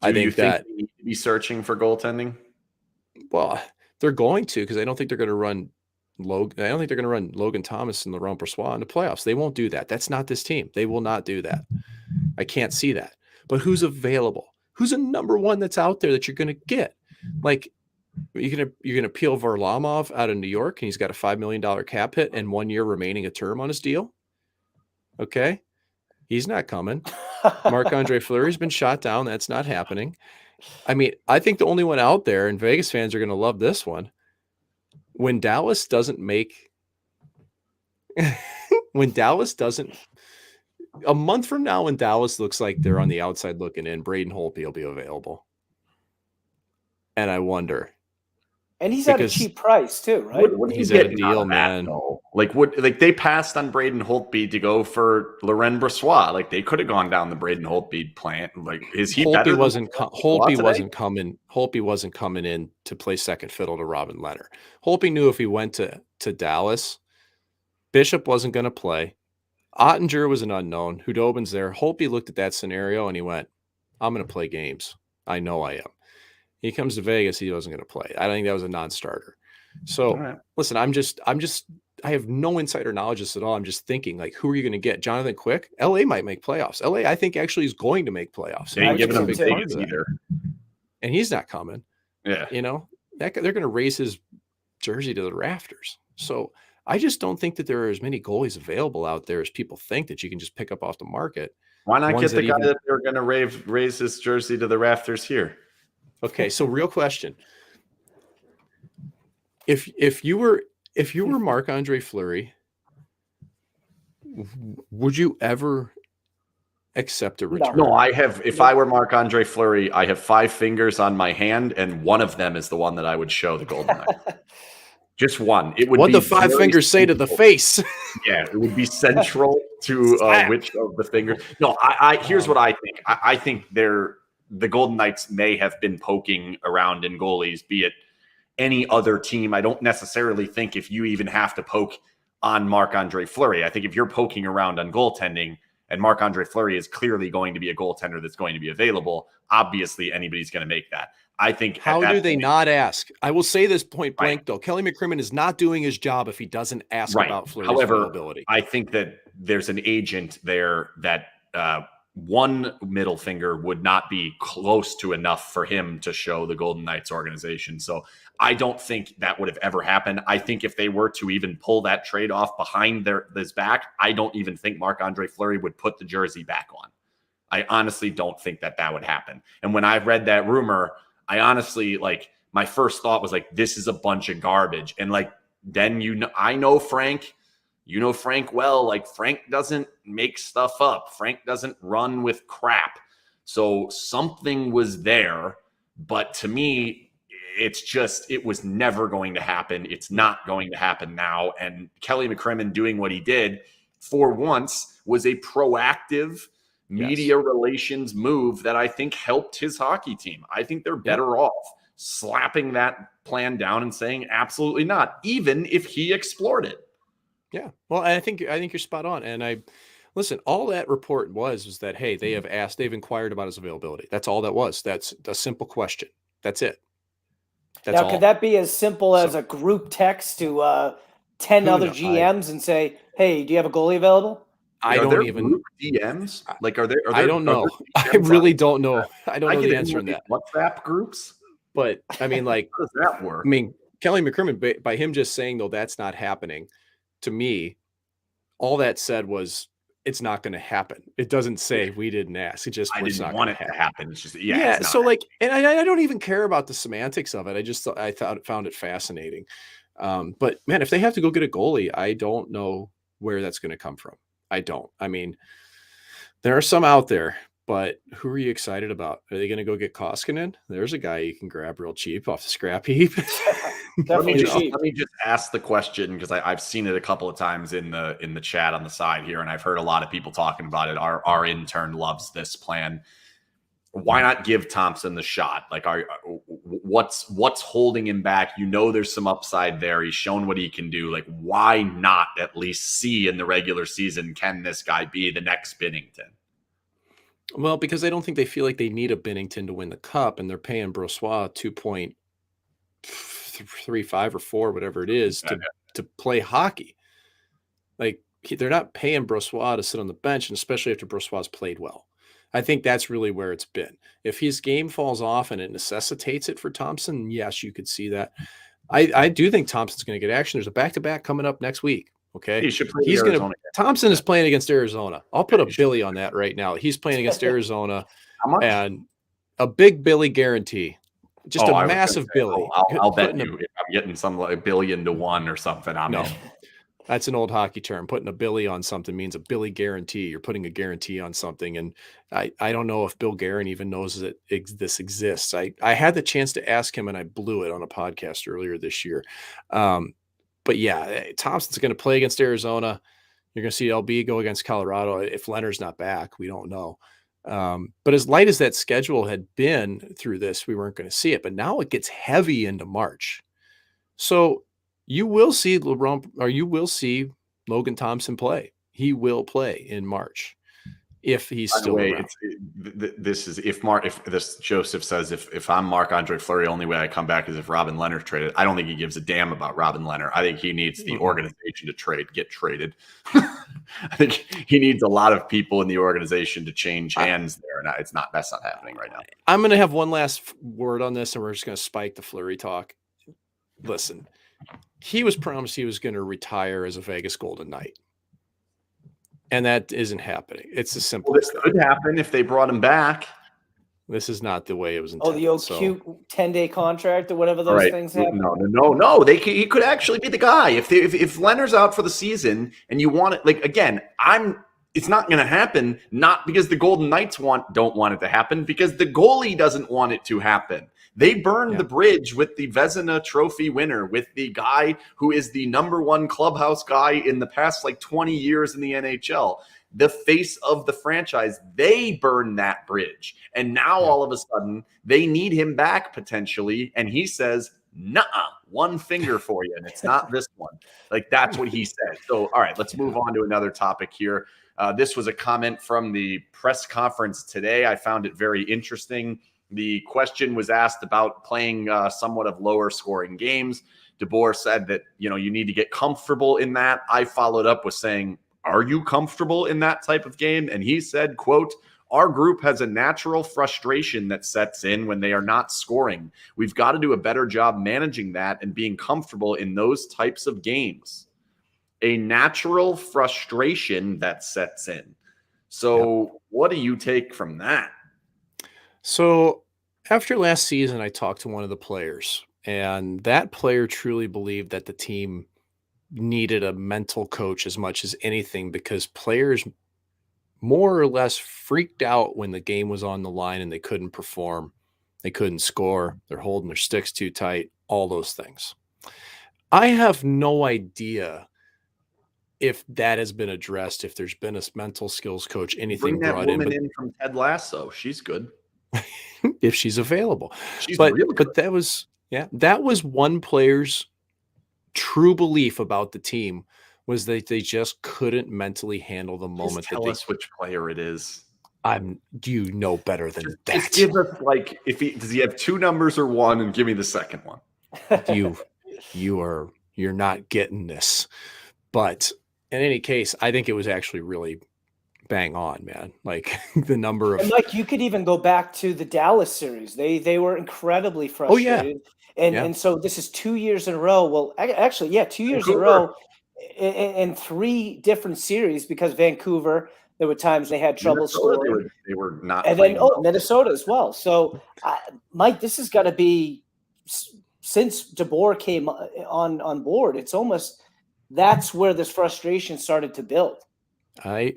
I think that they need to be searching for goaltending. Well, they're going to, because I don't think they're going to run Logan Thomas and Laurent Brossoit in the playoffs. They won't do that. That's not this team. They will not do that. I can't see that. But who's available? Who's a number one that's out there that you're going to get? Like, you're gonna peel Varlamov out of New York, and he's got a $5 million cap hit and 1 year remaining a term on his deal. Okay, he's not coming. Marc-Andre Fleury's been shot down. That's not happening. I mean, I think the only one out there, and Vegas fans are gonna love this one. When Dallas doesn't, a month from now, when Dallas looks like they're on the outside looking in, Braden Holtby will be available. And I wonder. And he's at a cheap price too, right? What he's at a deal, man. Like they passed on Braden Holtby to go for Laurent Brossoit. Like they could have gone down the Braden Holtby plant. Like is he better? Holtby wasn't coming in to play second fiddle to Robin Lehner. Holtby knew if he went to Dallas, Bishop wasn't going to play. Ottinger was an unknown. Hudobin's there. Holtby looked at that scenario and he went, "I'm going to play games. I know I am." He comes to Vegas, he wasn't going to play. I think that was a non-starter. So listen, I have no insider knowledge of this at all. I'm just thinking, like, who are you going to get? Jonathan Quick? LA might make playoffs. LA, I think, actually is going to make playoffs. They ain't giving him Vegas either. And he's not coming. Yeah. They're going to raise his jersey to the rafters. So I just don't think that there are as many goalies available out there as people think that you can just pick up off the market. Why not get the guy that they're going to raise his jersey to the rafters here? Okay, so real question. If you were Marc-Andre Fleury, would you ever accept a return? No, I have. If I were Marc-Andre Fleury, I have 5 fingers on my hand, and one of them is the one that I would show the Golden Knights. Just one. It would. What the 5 fingers say to the face? Yeah, it would be central to which of the fingers. No, here's what I think. I think the Golden Knights may have been poking around in goalies, be it any other team. I don't necessarily think if you even have to poke on Marc-Andre Fleury. I think if you're poking around on goaltending and Marc-Andre Fleury is clearly going to be a goaltender that's going to be available, obviously anybody's going to make that. I think. How do they not ask? I will say this point blank, though. Kelly McCrimmon is not doing his job if he doesn't ask about Fleury's availability. I think that there's an agent there that one middle finger would not be close to enough for him to show the Golden Knights organization. So I don't think that would have ever happened. I think if they were to even pull that trade off behind this back, I don't even think Marc-Andre Fleury would put the jersey back on. I honestly don't think that would happen. And when I read that rumor, I honestly, my first thought was like, this is a bunch of garbage. And then I know Frank. You know Frank well. Frank doesn't make stuff up. Frank doesn't run with crap. So something was there. But to me, it was never going to happen. It's not going to happen now. And Kelly McCrimmon doing what he did for once was a proactive media relations move that I think helped his hockey team. I think they're better off slapping that plan down and saying absolutely not, even if he explored it. Yeah. Well, I think you're spot on. And listen, all that report was that, hey, they've inquired about his availability. That's all that was. That's a simple question. That's it. Could that be as simple as a group text to 10 other GMs and say, hey, do you have a goalie available? I don't even DMs. Are there? I don't know. I really don't know. I don't know the answer to that. WhatsApp groups. But I mean, how does that work? I mean, Kelly McCrimmon, by him just saying, though, that's not happening, to me, all that said was it's not going to happen. It doesn't say we didn't ask. It just I didn't want it to happen. It's just So and I don't even care about the semantics of it. I found it fascinating. But man, if they have to go get a goalie, I don't know where that's going to come from. I don't. I mean, there are some out there, But who are you excited about? Are they going to go get Koskinen? There's a guy you can grab real cheap off the scrap heap. Let me just ask the question, because I've seen it a couple of times in the chat on the side here, and I've heard a lot of people talking about it. Our intern loves this plan. Why not give Thompson the shot? Like, what's holding him back? You know, there's some upside there. He's shown what he can do. Like, why not at least see in the regular season, can this guy be the next Binnington? Well, because I don't think they feel like they need a Binnington to win the cup, and they're paying Brossoit 2.35 or 4, whatever it is, to play hockey. Like, they're not paying Brossoit to sit on the bench, and especially after Brossoit's played well. I think that's really where it's been. If his game falls off and it necessitates it for Thompson, yes, you could see that. I do think Thompson's going to get action. There's a back-to-back coming up next week. Okay, he should play Arizona. Thompson is playing against Arizona. I'll put a Billy on that right now. He's playing against Arizona. How much? And a big Billy guarantee. Just a massive Billy. I'll bet you if I'm getting some like $1 billion to 1 or something. No, that's an old hockey term. Putting a Billy on something means a Billy guarantee. You're putting a guarantee on something. And I don't know if Bill Guerin even knows that this exists. I had the chance to ask him, and I blew it on a podcast earlier this year. But yeah, Thompson's going to play against Arizona. You're going to see LB go against Colorado. If Leonard's not back, we don't know. But as light as that schedule had been through this, we weren't going to see it. But now it gets heavy into March. So you will see Logan Thompson play. He will play in March if he's still around. If this Joseph says if I'm Marc-Andre Fleury, only way I come back is if Robin Leonard traded. I don't think he gives a damn about Robin Leonard. I think he needs the organization to get traded. I think he needs a lot of people in the organization to change hands there. And that's not happening right now. I'm going to have one last word on this, and we're just going to spike the Fleury talk. Listen, he was promised he was going to retire as a Vegas Golden Knight. And that isn't happening. It's as simple as that. It could happen if they brought him back. This is not the way it was intended. Oh, the old cute 10-day contract or whatever those things happen. No. He could actually be the guy. If Leonard's out for the season and you want it, like, again, it's not going to happen, not because the Golden Knights don't want it to happen, because the goalie doesn't want it to happen. They burned the bridge with the Vezina Trophy winner, with the guy who is the #1 clubhouse guy in the past 20 years in the NHL, the face of the franchise. They burned that bridge. And now all of a sudden they need him back potentially. And he says, nuh-uh, one finger for you. And it's not this one. That's what he said. So, all right, let's move on to another topic here. This was a comment from the press conference today. I found it very interesting. The question was asked about playing somewhat of lower scoring games. DeBoer said that, you need to get comfortable in that. I followed up with saying, are you comfortable in that type of game? And he said, quote, our group has a natural frustration that sets in when they are not scoring. We've got to do a better job managing that and being comfortable in those types of games. A natural frustration that sets in. So what do you take from that? So after last season, I talked to one of the players, and that player truly believed that the team needed a mental coach as much as anything, because players more or less freaked out when the game was on the line and they couldn't perform. They couldn't score. They're holding their sticks too tight, all those things. I have no idea if that has been addressed, if there's been a mental skills coach, anything brought in. Bring that woman in from Ted Lasso. She's good. If she's available. But that was one player's true belief about the team, was that they just couldn't mentally handle the moment. Tell us which player it is. You know better than that. Just give us does he have 2 numbers or 1, and give me the second one. You're not getting this. But in any case, I think it was actually really bang on, man. The number of, and you could even go back to the Dallas series. They were incredibly frustrated. And so this is 2 years in a row. Well, actually, 2 years in a row in 3 different series, because Vancouver, there were times they had trouble scoring. They were not. And then Minnesota as well. So, Mike, this has got to be, since DeBoer came on board, it's almost, that's where this frustration started to build. I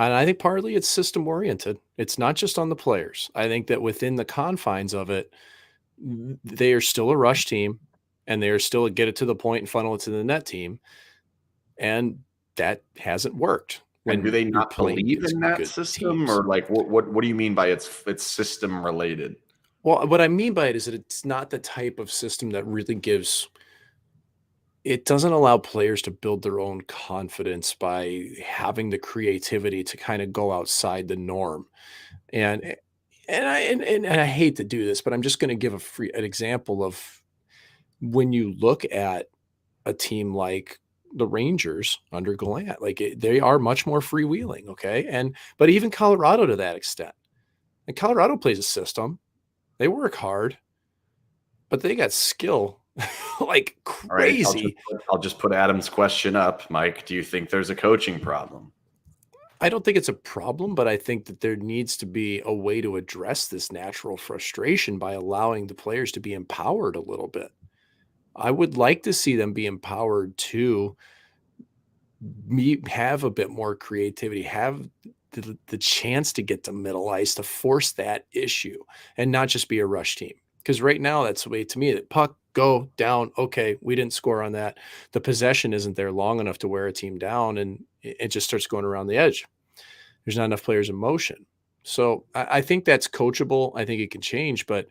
And I think partly it's system oriented. It's not just on the players. I think that within the confines of it, they are still a rush team, and they are still a get it to the point and funnel it to the net team. And that hasn't worked. And do they not believe in that system teams. Or like what do you mean by it's system related? Well, what I mean by it is that it's not the type of system that really gives it doesn't allow players to build their own confidence by having the creativity to kind of go outside the norm. And I hate to do this, but I'm just going to give an example of when you look at a team like the Rangers under Gallant, like they are much more freewheeling. Okay. But even Colorado to that extent, and Colorado plays a system, they work hard, but they got skill like crazy. Right, I'll just put Adam's question up. Mike, do you think there's a coaching problem? I don't think it's a problem, but I think that there needs to be a way to address this natural frustration by allowing the players to be empowered a little bit. I would like to see them be empowered to have a bit more creativity, have the chance to get to middle ice, to force that issue and not just be a rush team. Because right now, that's the way to me that puck, go down. Okay, we didn't score on that. The possession isn't there long enough to wear a team down, and it just starts going around the edge. There's not enough players in motion. So I think that's coachable. I think it can change. But,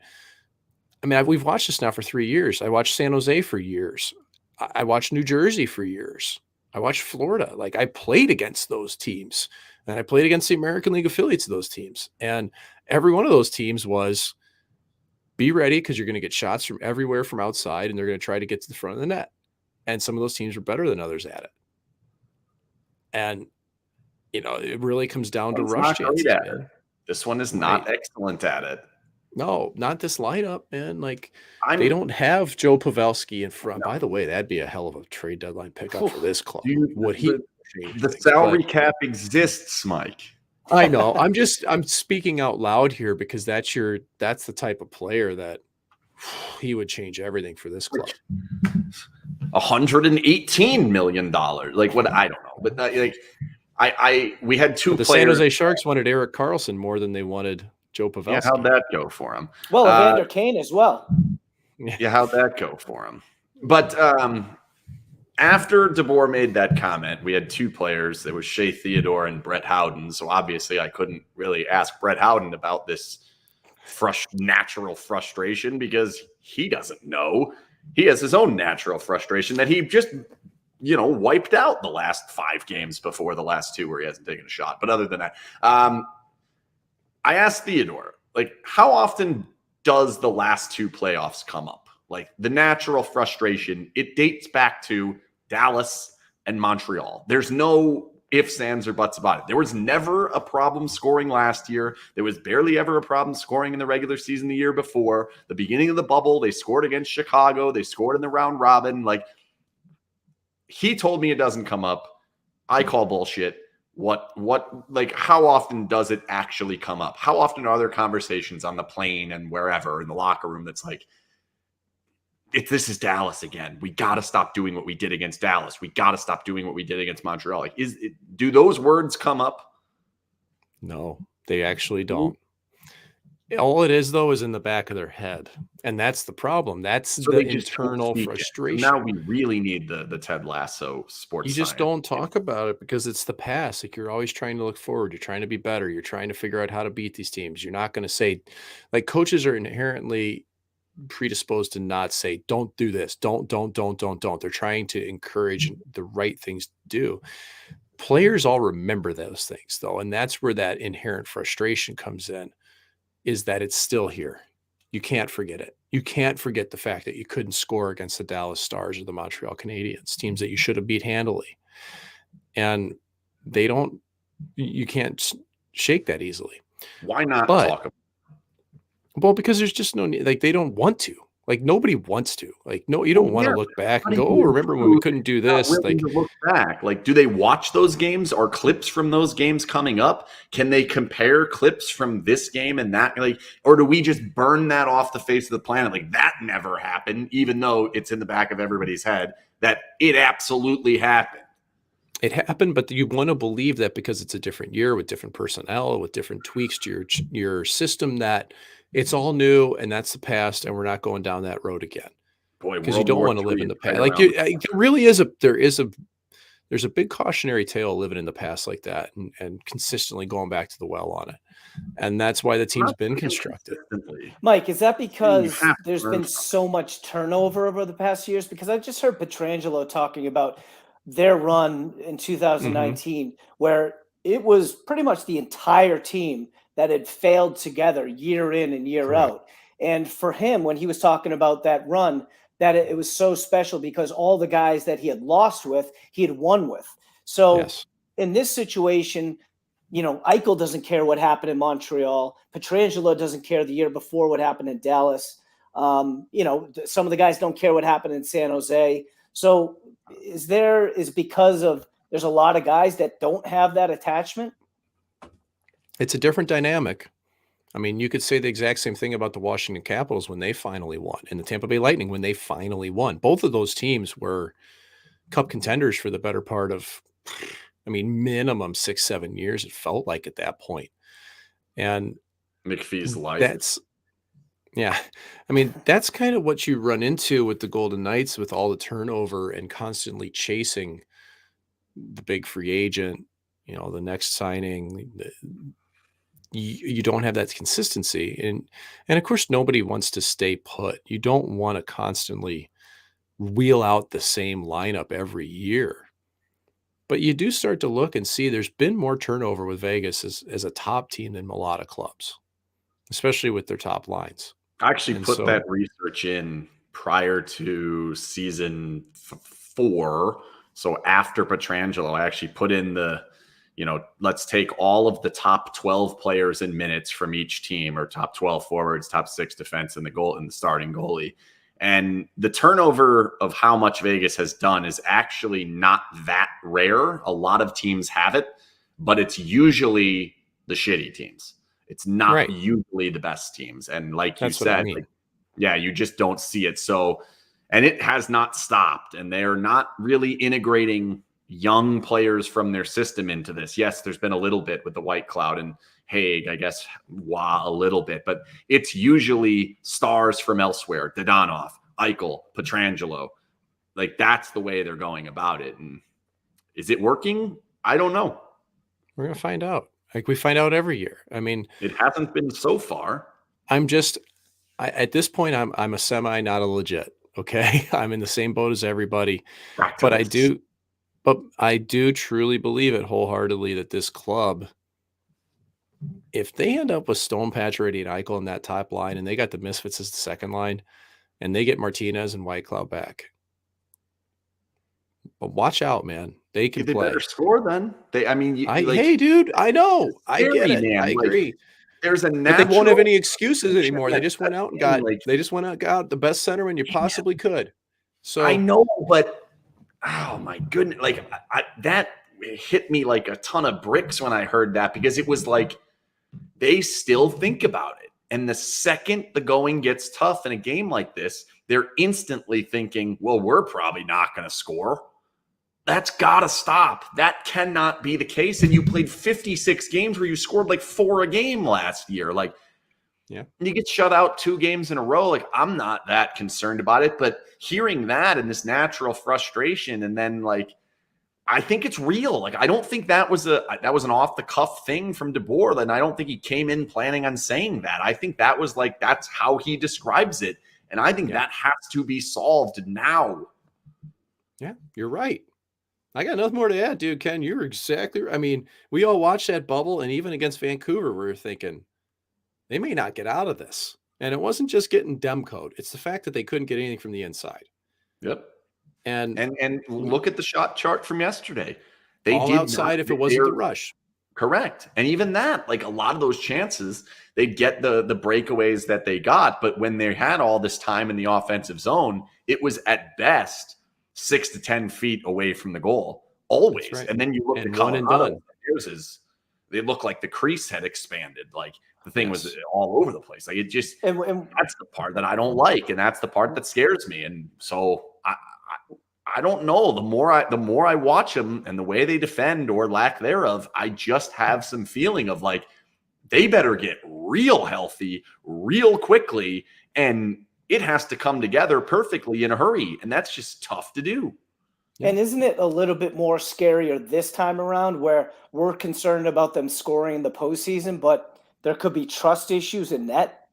I mean, we've watched this now for 3 years. I watched San Jose for years. I watched New Jersey for years. I watched Florida. Like, I played against those teams. And I played against the American League affiliates of those teams. And every one of those teams was be ready because you're going to get shots from everywhere from outside, and they're going to try to get to the front of the net. And some of those teams are better than others at it. And, you know, it really comes down to rush chances. This one is not excellent at it. No, not this lineup, man. Like, they don't have Joe Pavelski in front. No. By the way, that'd be a hell of a trade deadline pickup for this club. The salary cap exists, Mike. I know. I'm speaking out loud here because that's the type of player that he would change everything for this club. $118 million. Like, what? I don't know. But like, we had two the players. San Jose Sharks wanted Erik Karlsson more than they wanted Joe Pavelski. Yeah, how'd that go for him? Well, Evander Kane as well. Yeah, how'd that go for him? But after DeBoer made that comment, we had two players. There was Shea Theodore and Brett Howden. So obviously I couldn't really ask Brett Howden about this natural frustration because he doesn't know. He has his own natural frustration that he just, wiped out the last 5 games before the last 2 where he hasn't taken a shot. But other than that, I asked Theodore, like, how often does the last 2 playoffs come up? Like, the natural frustration, it dates back to Dallas and Montreal. There's no ifs, ands, or buts about it. There was never a problem scoring last year. There was barely ever a problem scoring in the regular season the year before. The beginning of the bubble, they scored against Chicago. They scored in the round robin. Like, he told me it doesn't come up. I call bullshit. Like, how often does it actually come up? How often are there conversations on the plane and wherever in the locker room that's like, this is Dallas again. We got to stop doing what we did against Dallas. We got to stop doing what we did against Montreal. Like, do those words come up? No, they actually don't. All it is, though, is in the back of their head. And that's the problem. That's the internal frustration. So now we really need the Ted Lasso sports. You just don't talk about it because it's the past. Like, you're always trying to look forward. You're trying to be better. You're trying to figure out how to beat these teams. You're not going to say, like, coaches are inherently predisposed to not say, don't do this. Don't. They're trying to encourage the right things to do. Players all remember those things, though. And that's where that inherent frustration comes in, is that it's still here. You can't forget it. You can't forget the fact that you couldn't score against the Dallas Stars or the Montreal Canadiens, teams that you should have beat handily. And you can't shake that easily. Why not talk about it? Well, because there's just no need. Like, they don't want to. Like, nobody wants to. Like, no, you don't want to look back and go, oh, remember when we couldn't do this? Like, look back. Like, do they watch those games? Are clips from those games coming up? Can they compare clips from this game and that? Like, or do we just burn that off the face of the planet? Like, that never happened, even though it's in the back of everybody's head that it absolutely happened. It happened, but you want to believe that because it's a different year with different personnel, with different tweaks to your system, that it's all new and that's the past, and we're not going down that road again. Boy, Because you World don't War want to live III in the is past. right Like around there really there's a big cautionary tale living in the past like that, and consistently going back to the well on it. And that's why the team's been constructed. Mike, is that because have to there's learn been so much turnover over the past years? Because I just heard Petrangelo talking about their run in 2019, where it was pretty much the entire team that had failed together year in and year Correct. out. And for him, when he was talking about that run, that it was so special because all the guys that he had lost with, he had won with. So Yes. in this situation, you know, Eichel doesn't care what happened in Montreal. Petrangelo doesn't care the year before what happened in Dallas. You know, some of the guys don't care what happened in San Jose. So is because of there's a lot of guys that don't have that attachment? It's a different dynamic. I mean, you could say the exact same thing about the Washington Capitals when they finally won, and the Tampa Bay Lightning when they finally won. Both of those teams were cup contenders for the better part of, I mean, minimum 6-7 years, it felt like at that point. And McPhee's life. I mean, that's kind of what you run into with the Golden Knights, with all the turnover and constantly chasing the big free agent, you know, the next signing. You don't have that consistency. And of course, nobody wants to stay put. You don't want to constantly wheel out the same lineup every year. But you do start to look and see there's been more turnover with Vegas as a top team than a lot of clubs, especially with their top lines. I actually put that research in prior to season 4. So after Petrangelo, I actually put in let's take all of the top 12 players in minutes from each team, or top 12 forwards, top 6 defense, and the starting goalie. And the turnover of how much Vegas has done is actually not that rare. A lot of teams have it, but it's usually the shitty teams. It's not usually the best teams. And like you said, you just don't see it. So, and it has not stopped, and they're not really integrating young players from their system into this. Yes, there's been a little bit with the White Cloud and Haig, I guess, a little bit, but it's usually stars from elsewhere. Dadonov, Eichel, Petrangelo. Like, that's the way they're going about it. And is it working? I don't know. We're going to find out. Like we find out every year. I mean, it hasn't been so far. At this point, I'm a semi, not a legit. Okay. I'm in the same boat as everybody, but I do truly believe it wholeheartedly that this club, if they end up with Stone, Patrick, and Eichel in that top line, and they got the Misfits as the second line, and they get Martinez and White Cloud back, but watch out, man. They can play. Better score then. Hey, dude, I know. I get it. I agree. There's a but they won't have any excuses anymore. They just went out and got the best centerman you possibly could. So I know, but oh my goodness, like that hit me like a ton of bricks when I heard that, because it was like they still think about it. And the second the going gets tough in a game like this, they're instantly thinking, well, we're probably not going to score. That's got to stop. That cannot be the case. And you played 56 games where you scored like 4 a game last year. Like, yeah, you get shut out 2 games in a row. Like, I'm not that concerned about it. But hearing that and this natural frustration, and then like, I think it's real. Like, I don't think that was an off the cuff thing from DeBoer. And I don't think he came in planning on saying that. I think that was like, that's how he describes it. And I think that has to be solved now. Yeah, you're right. I got nothing more to add, dude. Ken, you're exactly right. I mean, we all watched that bubble, and even against Vancouver, we were thinking they may not get out of this. And it wasn't just getting Demcoed. It's the fact that they couldn't get anything from the inside. Yep. And look at the shot chart from yesterday. They all did outside if it wasn't the rush. Correct. And even that, like, a lot of those chances, they'd get the breakaways that they got. But when they had all this time in the offensive zone, it was at best 6 to 10 feet away from the goal, always. Right. And then you look at Colorado, they look like the crease had expanded. Like, the thing was all over the place. Like, it just, that's the part that I don't like. And that's the part that scares me. And so I don't know. The more I watch them and the way they defend or lack thereof, I just have some feeling of like they better get real healthy real quickly, and it has to come together perfectly in a hurry, and that's just tough to do. And isn't it a little bit more scarier this time around where we're concerned about them scoring in the postseason, but there could be trust issues in net?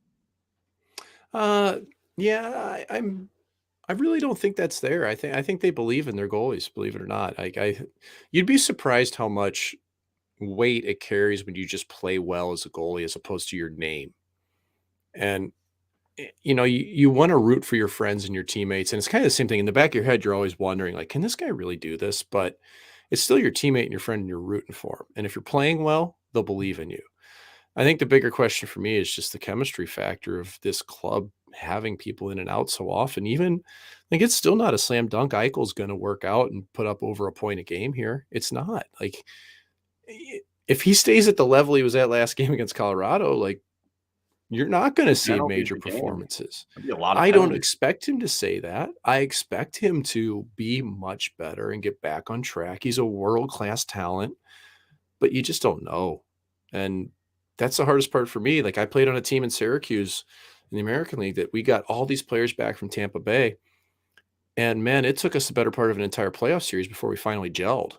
Yeah, I really don't think that's there. I think they believe in their goalies, believe it or not. You'd be surprised how much weight it carries when you just play well as a goalie as opposed to your name. And you want to root for your friends and your teammates, and it's kind of the same thing in the back of your head. You're always wondering, like, can this guy really do this? But it's still your teammate and your friend, and you're rooting for him. And if you're playing well, they'll believe in you. I think the bigger question for me is just the chemistry factor of this club having people in and out so often. Even like it's still not a slam dunk. Eichel's going to work out and put up over a point a game here. It's not like if he stays at the level he was at last game against Colorado, like you're not going to see major performances. I don't expect him to say that. I expect him to be much better and get back on track. He's a world-class talent, but you just don't know. And that's the hardest part for me. Like I played on a team in Syracuse in the American League that we got all these players back from Tampa Bay. And man, it took us the better part of an entire playoff series before we finally gelled.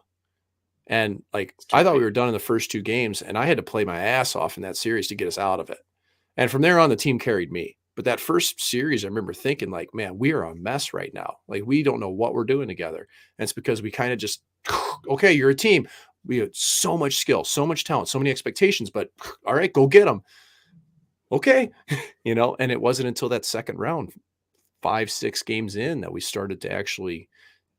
And like, I thought we were done in the first 2 games, and I had to play my ass off in that series to get us out of it. And from there on, the team carried me. But that first series, I remember thinking like, man, we are a mess right now. Like we don't know what we're doing together. And it's because we kind of just, okay, you're a team. We have so much skill, so much talent, so many expectations, but all right, go get them. Okay. And it wasn't until that second round, 5-6 games in, that we started to actually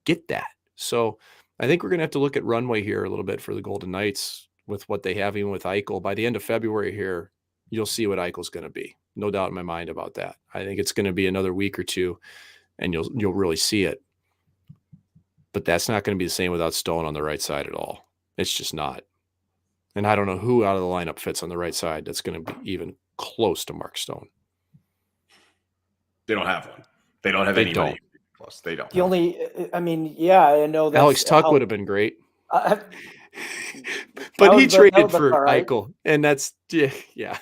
get that. So I think we're going to have to look at runway here a little bit for the Golden Knights with what they have, even with Eichel. By the end of February here, you'll see what Eichel's going to be. No doubt in my mind about that. I think it's going to be another week or two, and you'll really see it. But that's not going to be the same without Stone on the right side at all. It's just not. And I don't know who out of the lineup fits on the right side that's going to be even close to Mark Stone. They don't have one. They don't have anybody close. They don't. I know that Alex Tuck would have been great. But he traded for Eichel, and that's yeah.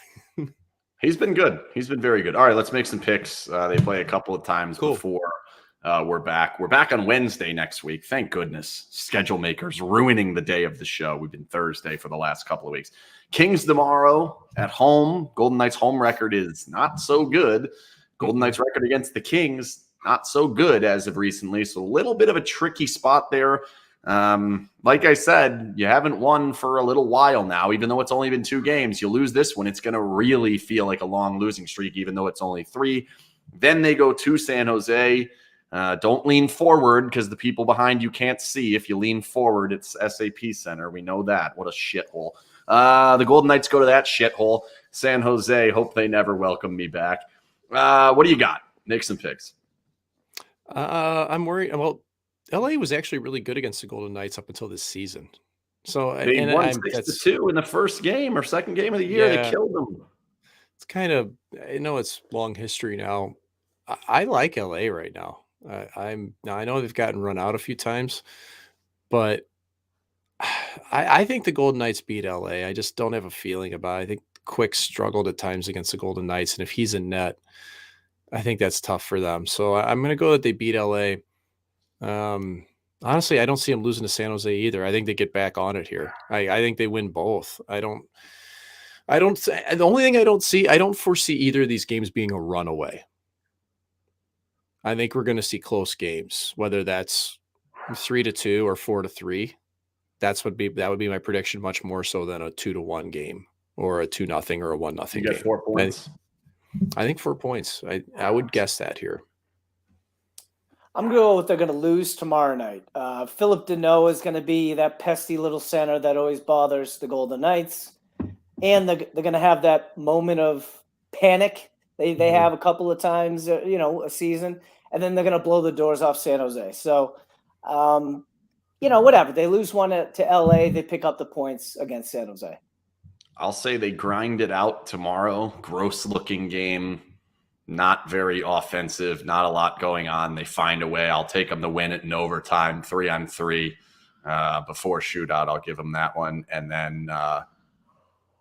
He's been good. He's been very good. All right, let's make some picks. They play a couple of times before we're back. We're back on Wednesday next week. Thank goodness. Schedule makers ruining the day of the show. We've been Thursday for the last couple of weeks. Kings tomorrow at home. Golden Knights' home record is not so good. Golden Knights' record against the Kings, not so good as of recently. So a little bit of a tricky spot there. Like I said, you haven't won for a little while now, even though it's only been 2 games. You lose this one, it's going to really feel like a long losing streak, even though it's only 3. Then they go to San Jose. Don't lean forward because the people behind you can't see. If you lean forward, it's SAP Center. We know that. What a shithole. The Golden Knights go to that shithole. San Jose, hope they never welcome me back. What do you got? Make some picks. I'm worried. Well, LA was actually really good against the Golden Knights up until this season. So they won 6-2 in the first game or second game of the year. They killed them. It's kind of, I know it's long history now. I like LA right now. I know they've gotten run out a few times, but I think the Golden Knights beat LA. I just don't have a feeling about it. I think Quick struggled at times against the Golden Knights, and if he's in net, I think that's tough for them. So I'm going to go that they beat LA. Honestly, I don't see them losing to San Jose either. I think they get back on it here. I think they win both. The only thing I don't foresee either of these games being a runaway. I think we're going to see close games, whether that's 3-2 or 4-3. That would be my prediction, much more so than a 2-1 game or a 2-0 or a 1-0 game. You got 4 points. I think 4 points. I would guess that here. I'm going to go with they're going to lose tomorrow night. Philip Deneau is going to be that pesky little center that always bothers the Golden Knights. And they're going to have that moment of panic they have a couple of times, a season. And then they're going to blow the doors off San Jose. So, whatever. They lose one to LA. They pick up the points against San Jose. I'll say they grind it out tomorrow. Gross looking game. not very offensive, not a lot going on. They find a way. I'll take them to win it in overtime, 3-on-3 before shootout. I'll give them that one. And then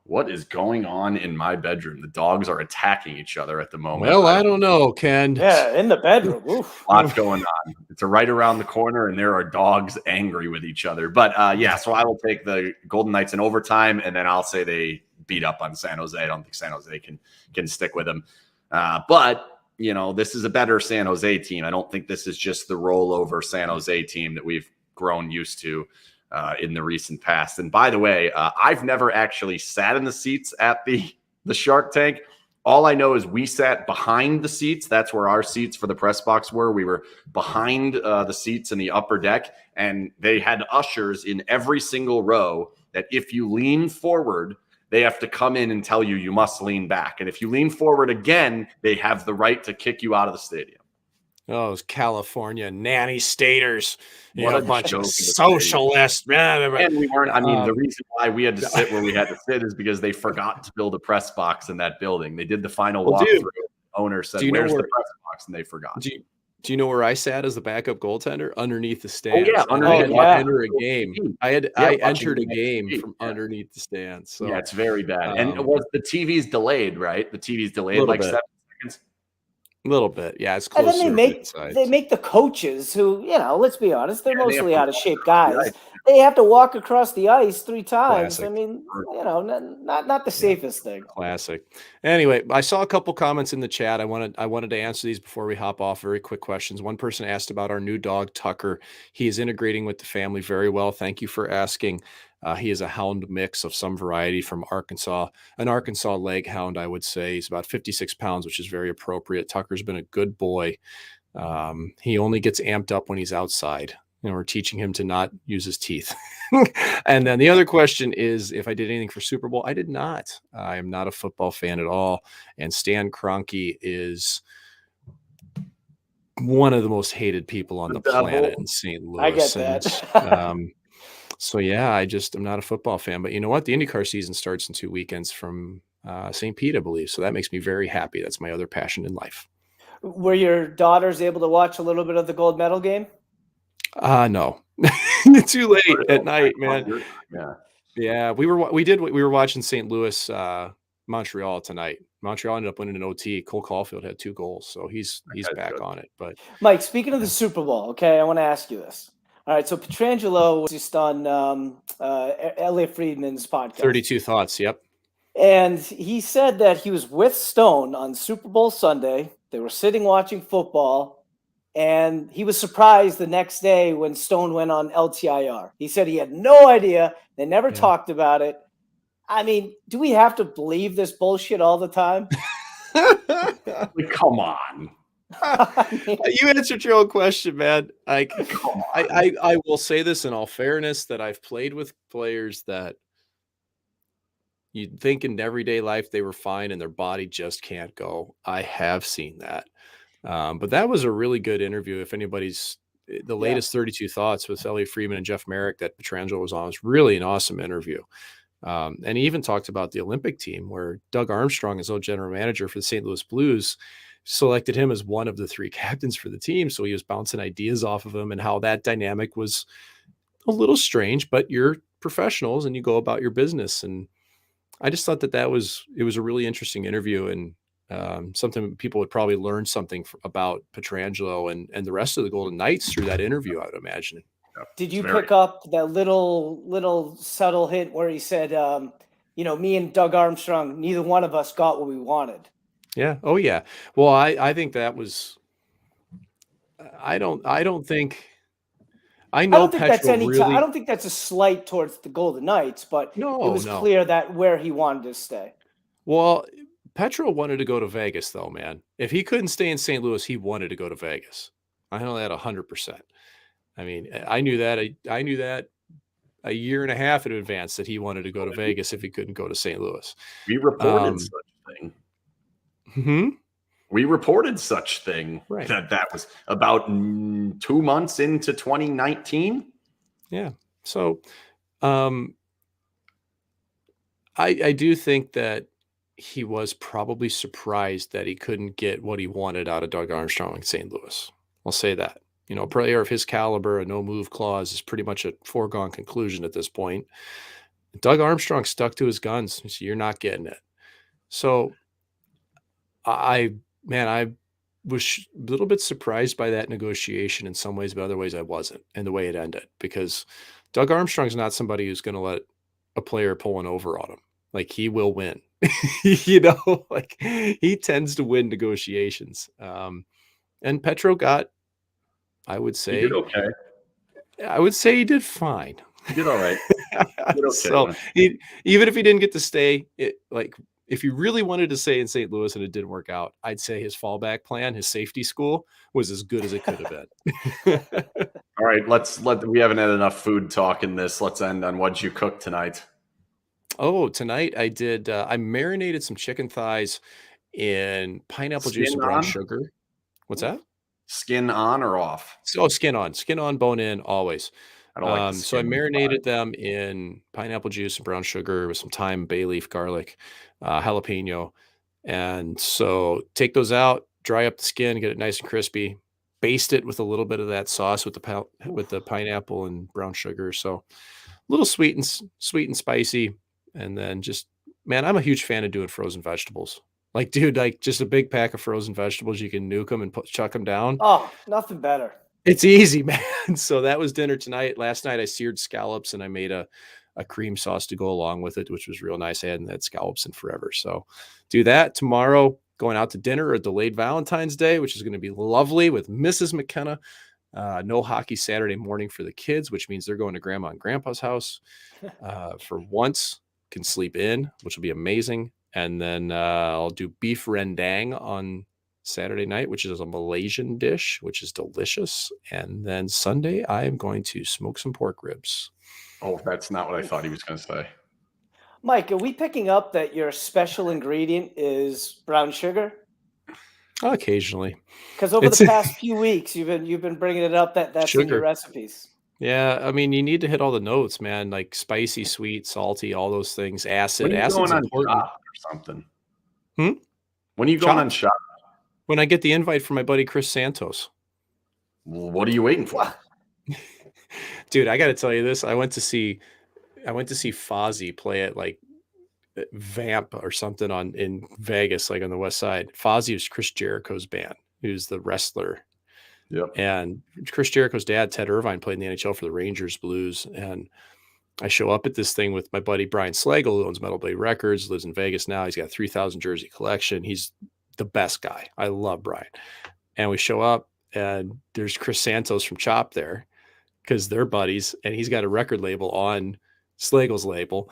what is going on in my bedroom? The dogs are attacking each other at the moment. Well, I don't know, Ken. Yeah, in the bedroom. Oof. Lots going on. It's right around the corner, and there are dogs angry with each other. But so I will take the Golden Knights in overtime, and then I'll say they beat up on San Jose. I don't think San Jose can stick with them. But this is a better San Jose team. I don't think this is just the rollover San Jose team that we've grown used to in the recent past. And by the way, I've never actually sat in the seats at the Shark Tank. All I know is we sat behind the seats. That's where our seats for the press box were. We were behind the seats in the upper deck, and they had ushers in every single row that if you lean forward, they have to come in and tell you must lean back. And if you lean forward again, they have the right to kick you out of the stadium. Oh, those California nanny staters. What a bunch of socialists. And we weren't, the reason why we had to sit where we had to sit is because they forgot to build a press box in that building. They did the final walkthrough. The owner said, where's the press box? And they forgot. Do you know where I sat as the backup goaltender? Underneath the stands. Oh, yeah. Underneath. I enter a game. I entered a game from underneath the stands. So yeah, it's very bad. And the TV's delayed, right? The TV's delayed like 7 seconds. A little bit, yeah. It's close. And then they make the coaches who, let's be honest, they're mostly out of shape guys. Right. They have to walk across the ice 3 times. Classic. I mean, not the safest thing. Classic. Anyway, I saw a couple comments in the chat. I wanted to answer these before we hop off. Very quick questions. One person asked about our new dog Tucker. He is integrating with the family very well. Thank you for asking. He is a hound mix of some variety from Arkansas, an Arkansas leg hound, I would say. He's about 56 pounds, which is very appropriate. Tucker's been a good boy. He only gets amped up when he's outside. We're teaching him to not use his teeth. And then the other question is if I did anything for Super Bowl. I did not. I am not a football fan at all. And Stan Kroenke is one of the most hated people on the planet in St. Louis. I get that. So, yeah, I'm not a football fan. But you know what? The IndyCar season starts in 2 weekends from St. Pete, I believe. So that makes me very happy. That's my other passion in life. Were your daughters able to watch a little bit of the gold medal game? No. Too late at night, man. Yeah. We were watching St. Louis, Montreal tonight. Montreal ended up winning an OT. Cole Caulfield had 2 goals, so he's back on it. But Mike, speaking of the Super Bowl, okay, I want to ask you this. All right, so Petrangelo was just on Elliot Friedman's podcast. 32 Thoughts, yep. And he said that he was with Stone on Super Bowl Sunday. They were sitting watching football, and he was surprised the next day when Stone went on LTIR. He said he had no idea. They never talked about it. I mean, do we have to believe this bullshit all the time? Come on. You answered your own question, man. I will say this in all fairness that I've played with players that you'd think in everyday life they were fine and their body just can't go. I have seen that. But that was a really good interview. If anybody's the latest 32 Thoughts with Elliot Friedman and Jeff Merrick that Petrangelo was on was really an awesome interview. And he even talked about the Olympic team where Doug Armstrong, his old general manager for the St. Louis Blues, selected him as one of the 3 captains for the team. So he was bouncing ideas off of him and how that dynamic was a little strange, but you're professionals and you go about your business. And I just thought it was a really interesting interview and something people would probably learn something about Petrangelo and the rest of the Golden Knights through that interview, I would imagine. Did you pick up that little subtle hint where he said, me and Doug Armstrong, neither one of us got what we wanted? Yeah. Oh, yeah. Well, I think that was. I don't think that's a slight towards the Golden Knights, but it was no. clear that where he wanted to stay. Well, Petro wanted to go to Vegas, though, man. If he couldn't stay in St. Louis, he wanted to go to Vegas. I know that 100%. I mean, I knew that. I knew that a year and a half in advance that he wanted to go to Vegas if he couldn't go to St. Louis. We reported such a thing. Mm-hmm. We reported such thing that was about 2 months into 2019. Yeah. So I do think that he was probably surprised that he couldn't get what he wanted out of Doug Armstrong in St. Louis. I'll say that. A player of his caliber, a no-move clause is pretty much a foregone conclusion at this point. Doug Armstrong stuck to his guns. He said, "You're not getting it." So I was a little bit surprised by that negotiation in some ways, but other ways I wasn't, and the way it ended, because Doug Armstrong's not somebody who's going to let a player pull an over on him. Like, he will win, like he tends to win negotiations. And Petro got, I would say, he did okay. I would say he did fine. He did all right. Did okay, so even if he didn't get to stay, if you really wanted to stay in St. Louis and it didn't work out, I'd say his fallback plan, his safety school, was as good as it could have been. All right, we haven't had enough food talk in this. Let's end on what'd you cook tonight? Oh, tonight I did. I marinated some chicken thighs in pineapple juice and brown sugar. What's that? Skin on or off? Oh, skin on, bone in, always. I don't like so I marinated them in pineapple juice and brown sugar with some thyme, bay leaf, garlic, jalapeno. And so take those out, dry up the skin, get it nice and crispy, baste it with a little bit of that sauce with the pineapple and brown sugar. So a little sweet and spicy. And then just, man, I'm a huge fan of doing frozen vegetables. Like, dude, like just a big pack of frozen vegetables. You can nuke them and chuck them down. Oh, nothing better. It's easy, man. So that was dinner tonight. Last night I seared scallops and I made a cream sauce to go along with it, which was real nice. I hadn't had scallops in forever. So do that tomorrow. Going out to dinner, a delayed Valentine's Day, which is going to be lovely with Mrs. McKenna. No hockey Saturday morning for the kids, which means they're going to grandma and grandpa's house for once. Can sleep in, which will be amazing. And then I'll do beef rendang on Saturday night, which is a Malaysian dish, which is delicious. And then Sunday, I am going to smoke some pork ribs. Oh, that's not what I thought he was going to say. Mike, are we picking up that your special ingredient is brown sugar? Occasionally. Because over the past few weeks, you've been bringing it up that's sugar in your recipes. Yeah, I mean, you need to hit all the notes, man. Like spicy, sweet, salty, all those things. Acid. Acid's important. Or something. When are you going on shop? When I get the invite from my buddy Chris Santos. Well, what are you waiting for? Dude, I got to tell you this. I went to see Fozzy play at like Vamp or something in Vegas, like on the West Side. Fozzy was Chris Jericho's band, who's the wrestler. Yep. And Chris Jericho's dad, Ted Irvine, played in the NHL for the Rangers Blues. And I show up at this thing with my buddy Brian Slagle, who owns Metal Blade Records, lives in Vegas now. He's got a 3,000 jersey collection. He's the best guy. I love Brian. And we show up and there's Chris Santos from Chop there because they're buddies. And he's got a record label on Slagle's label.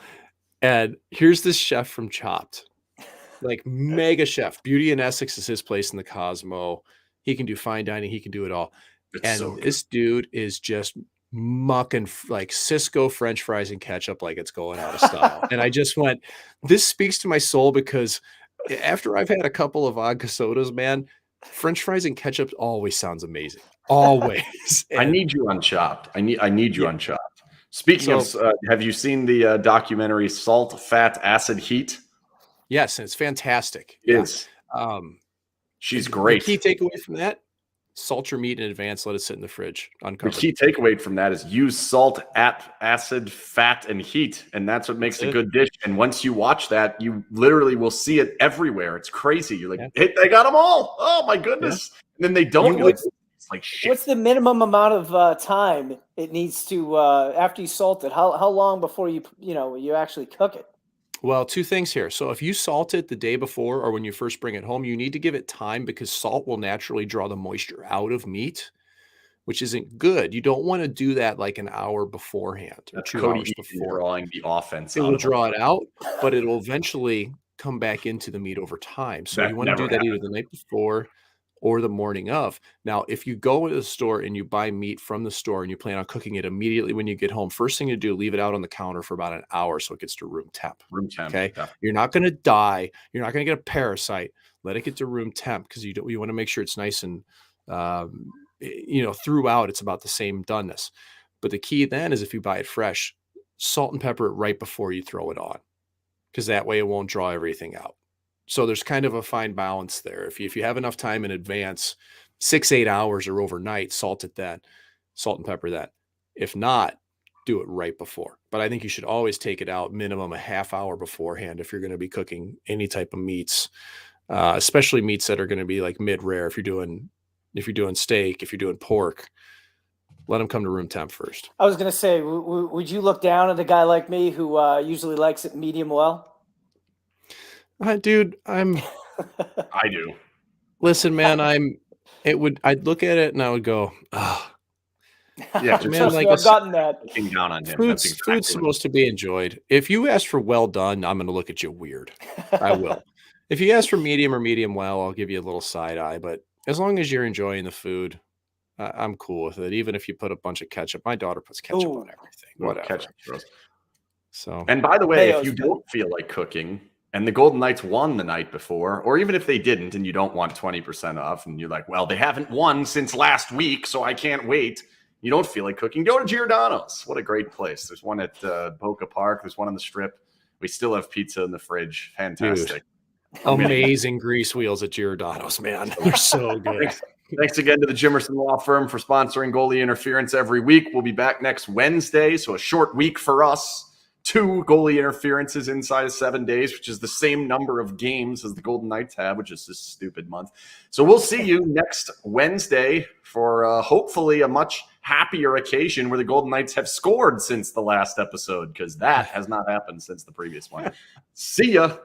And here's this chef from Chopped, like mega chef. Beauty and Essex is his place in the Cosmo. He can do fine dining. He can do it all. This dude is just mucking like Cisco French fries and ketchup like it's going out of style. And I just went, this speaks to my soul because after I've had a couple of vodka sodas, man, French fries and ketchup always sounds amazing. Always. I need you on Chopped. I need you on Chopped. Speaking of, have you seen the documentary Salt, Fat, Acid, Heat? Yes, and it's fantastic. Yes. She's great. The key takeaway from that, salt your meat in advance, let it sit in the fridge uncovered. The key takeaway from that is use salt, acid, fat, and heat, and that's what makes a good dish. And once you watch that, you literally will see it everywhere. It's crazy. You're like, hey, they got them all. Oh, my goodness. Yeah. And then they don't. It's like shit. What's the minimum amount of time it needs to, after you salt it? How long before you actually cook it? Well, two things here. So if you salt it the day before or when you first bring it home, you need to give it time because salt will naturally draw the moisture out of meat, which isn't good. You don't want to do that like an hour beforehand or 2 hours before. Drawing the offense. It will draw it out, but it will eventually come back into the meat over time. So you want to do that either the night before or the morning of. Now, if you go to the store and you buy meat from the store and you plan on cooking it immediately when you get home, first thing to do, leave it out on the counter for about an hour so it gets to room temp. Okay. Yeah. You're not going to die. You're not going to get a parasite. Let it get to room temp because you want to make sure it's nice and, throughout it's about the same doneness. But the key then is if you buy it fresh, salt and pepper it right before you throw it on because that way it won't draw everything out. So there's kind of a fine balance there. If you have enough time in advance, 6-8 hours or overnight, salt and pepper that. If not, do it right before. But I think you should always take it out minimum a half hour beforehand if you're going to be cooking any type of meats, especially meats that are going to be like mid-rare. If you're doing steak, if you're doing pork, let them come to room temp first. I was going to say, would you look down at a guy like me who usually likes it medium well? Dude, I do. Listen, man, I'd look at it and I would go, oh. Yeah, man, like I've gotten that. Looking down on him. Food's supposed to be enjoyed. If you ask for well done, I'm going to look at you weird. I will. If you ask for medium or medium well, I'll give you a little side eye. But as long as you're enjoying the food, I'm cool with it. Even if you put a bunch of ketchup, my daughter puts ketchup on everything. Whatever. Ketchup gross. So, and by the way, if you don't feel like cooking, and the Golden Knights won the night before, or even if they didn't, and you don't want 20% off, and you're like, well, they haven't won since last week, so I can't wait. You don't feel like cooking, go to Giordano's. What a great place. There's one at Boca Park. There's one on the Strip. We still have pizza in the fridge. Fantastic. Dude, amazing grease wheels at Giordano's, man. They're so good. Thanks again to the Jimerson Law Firm for sponsoring Goalie Interference every week. We'll be back next Wednesday, so a short week for us. 2 goalie interferences inside of 7 days, which is the same number of games as the Golden Knights have, which is this stupid month. So we'll see you next Wednesday for hopefully a much happier occasion where the Golden Knights have scored since the last episode, because that has not happened since the previous one. See ya.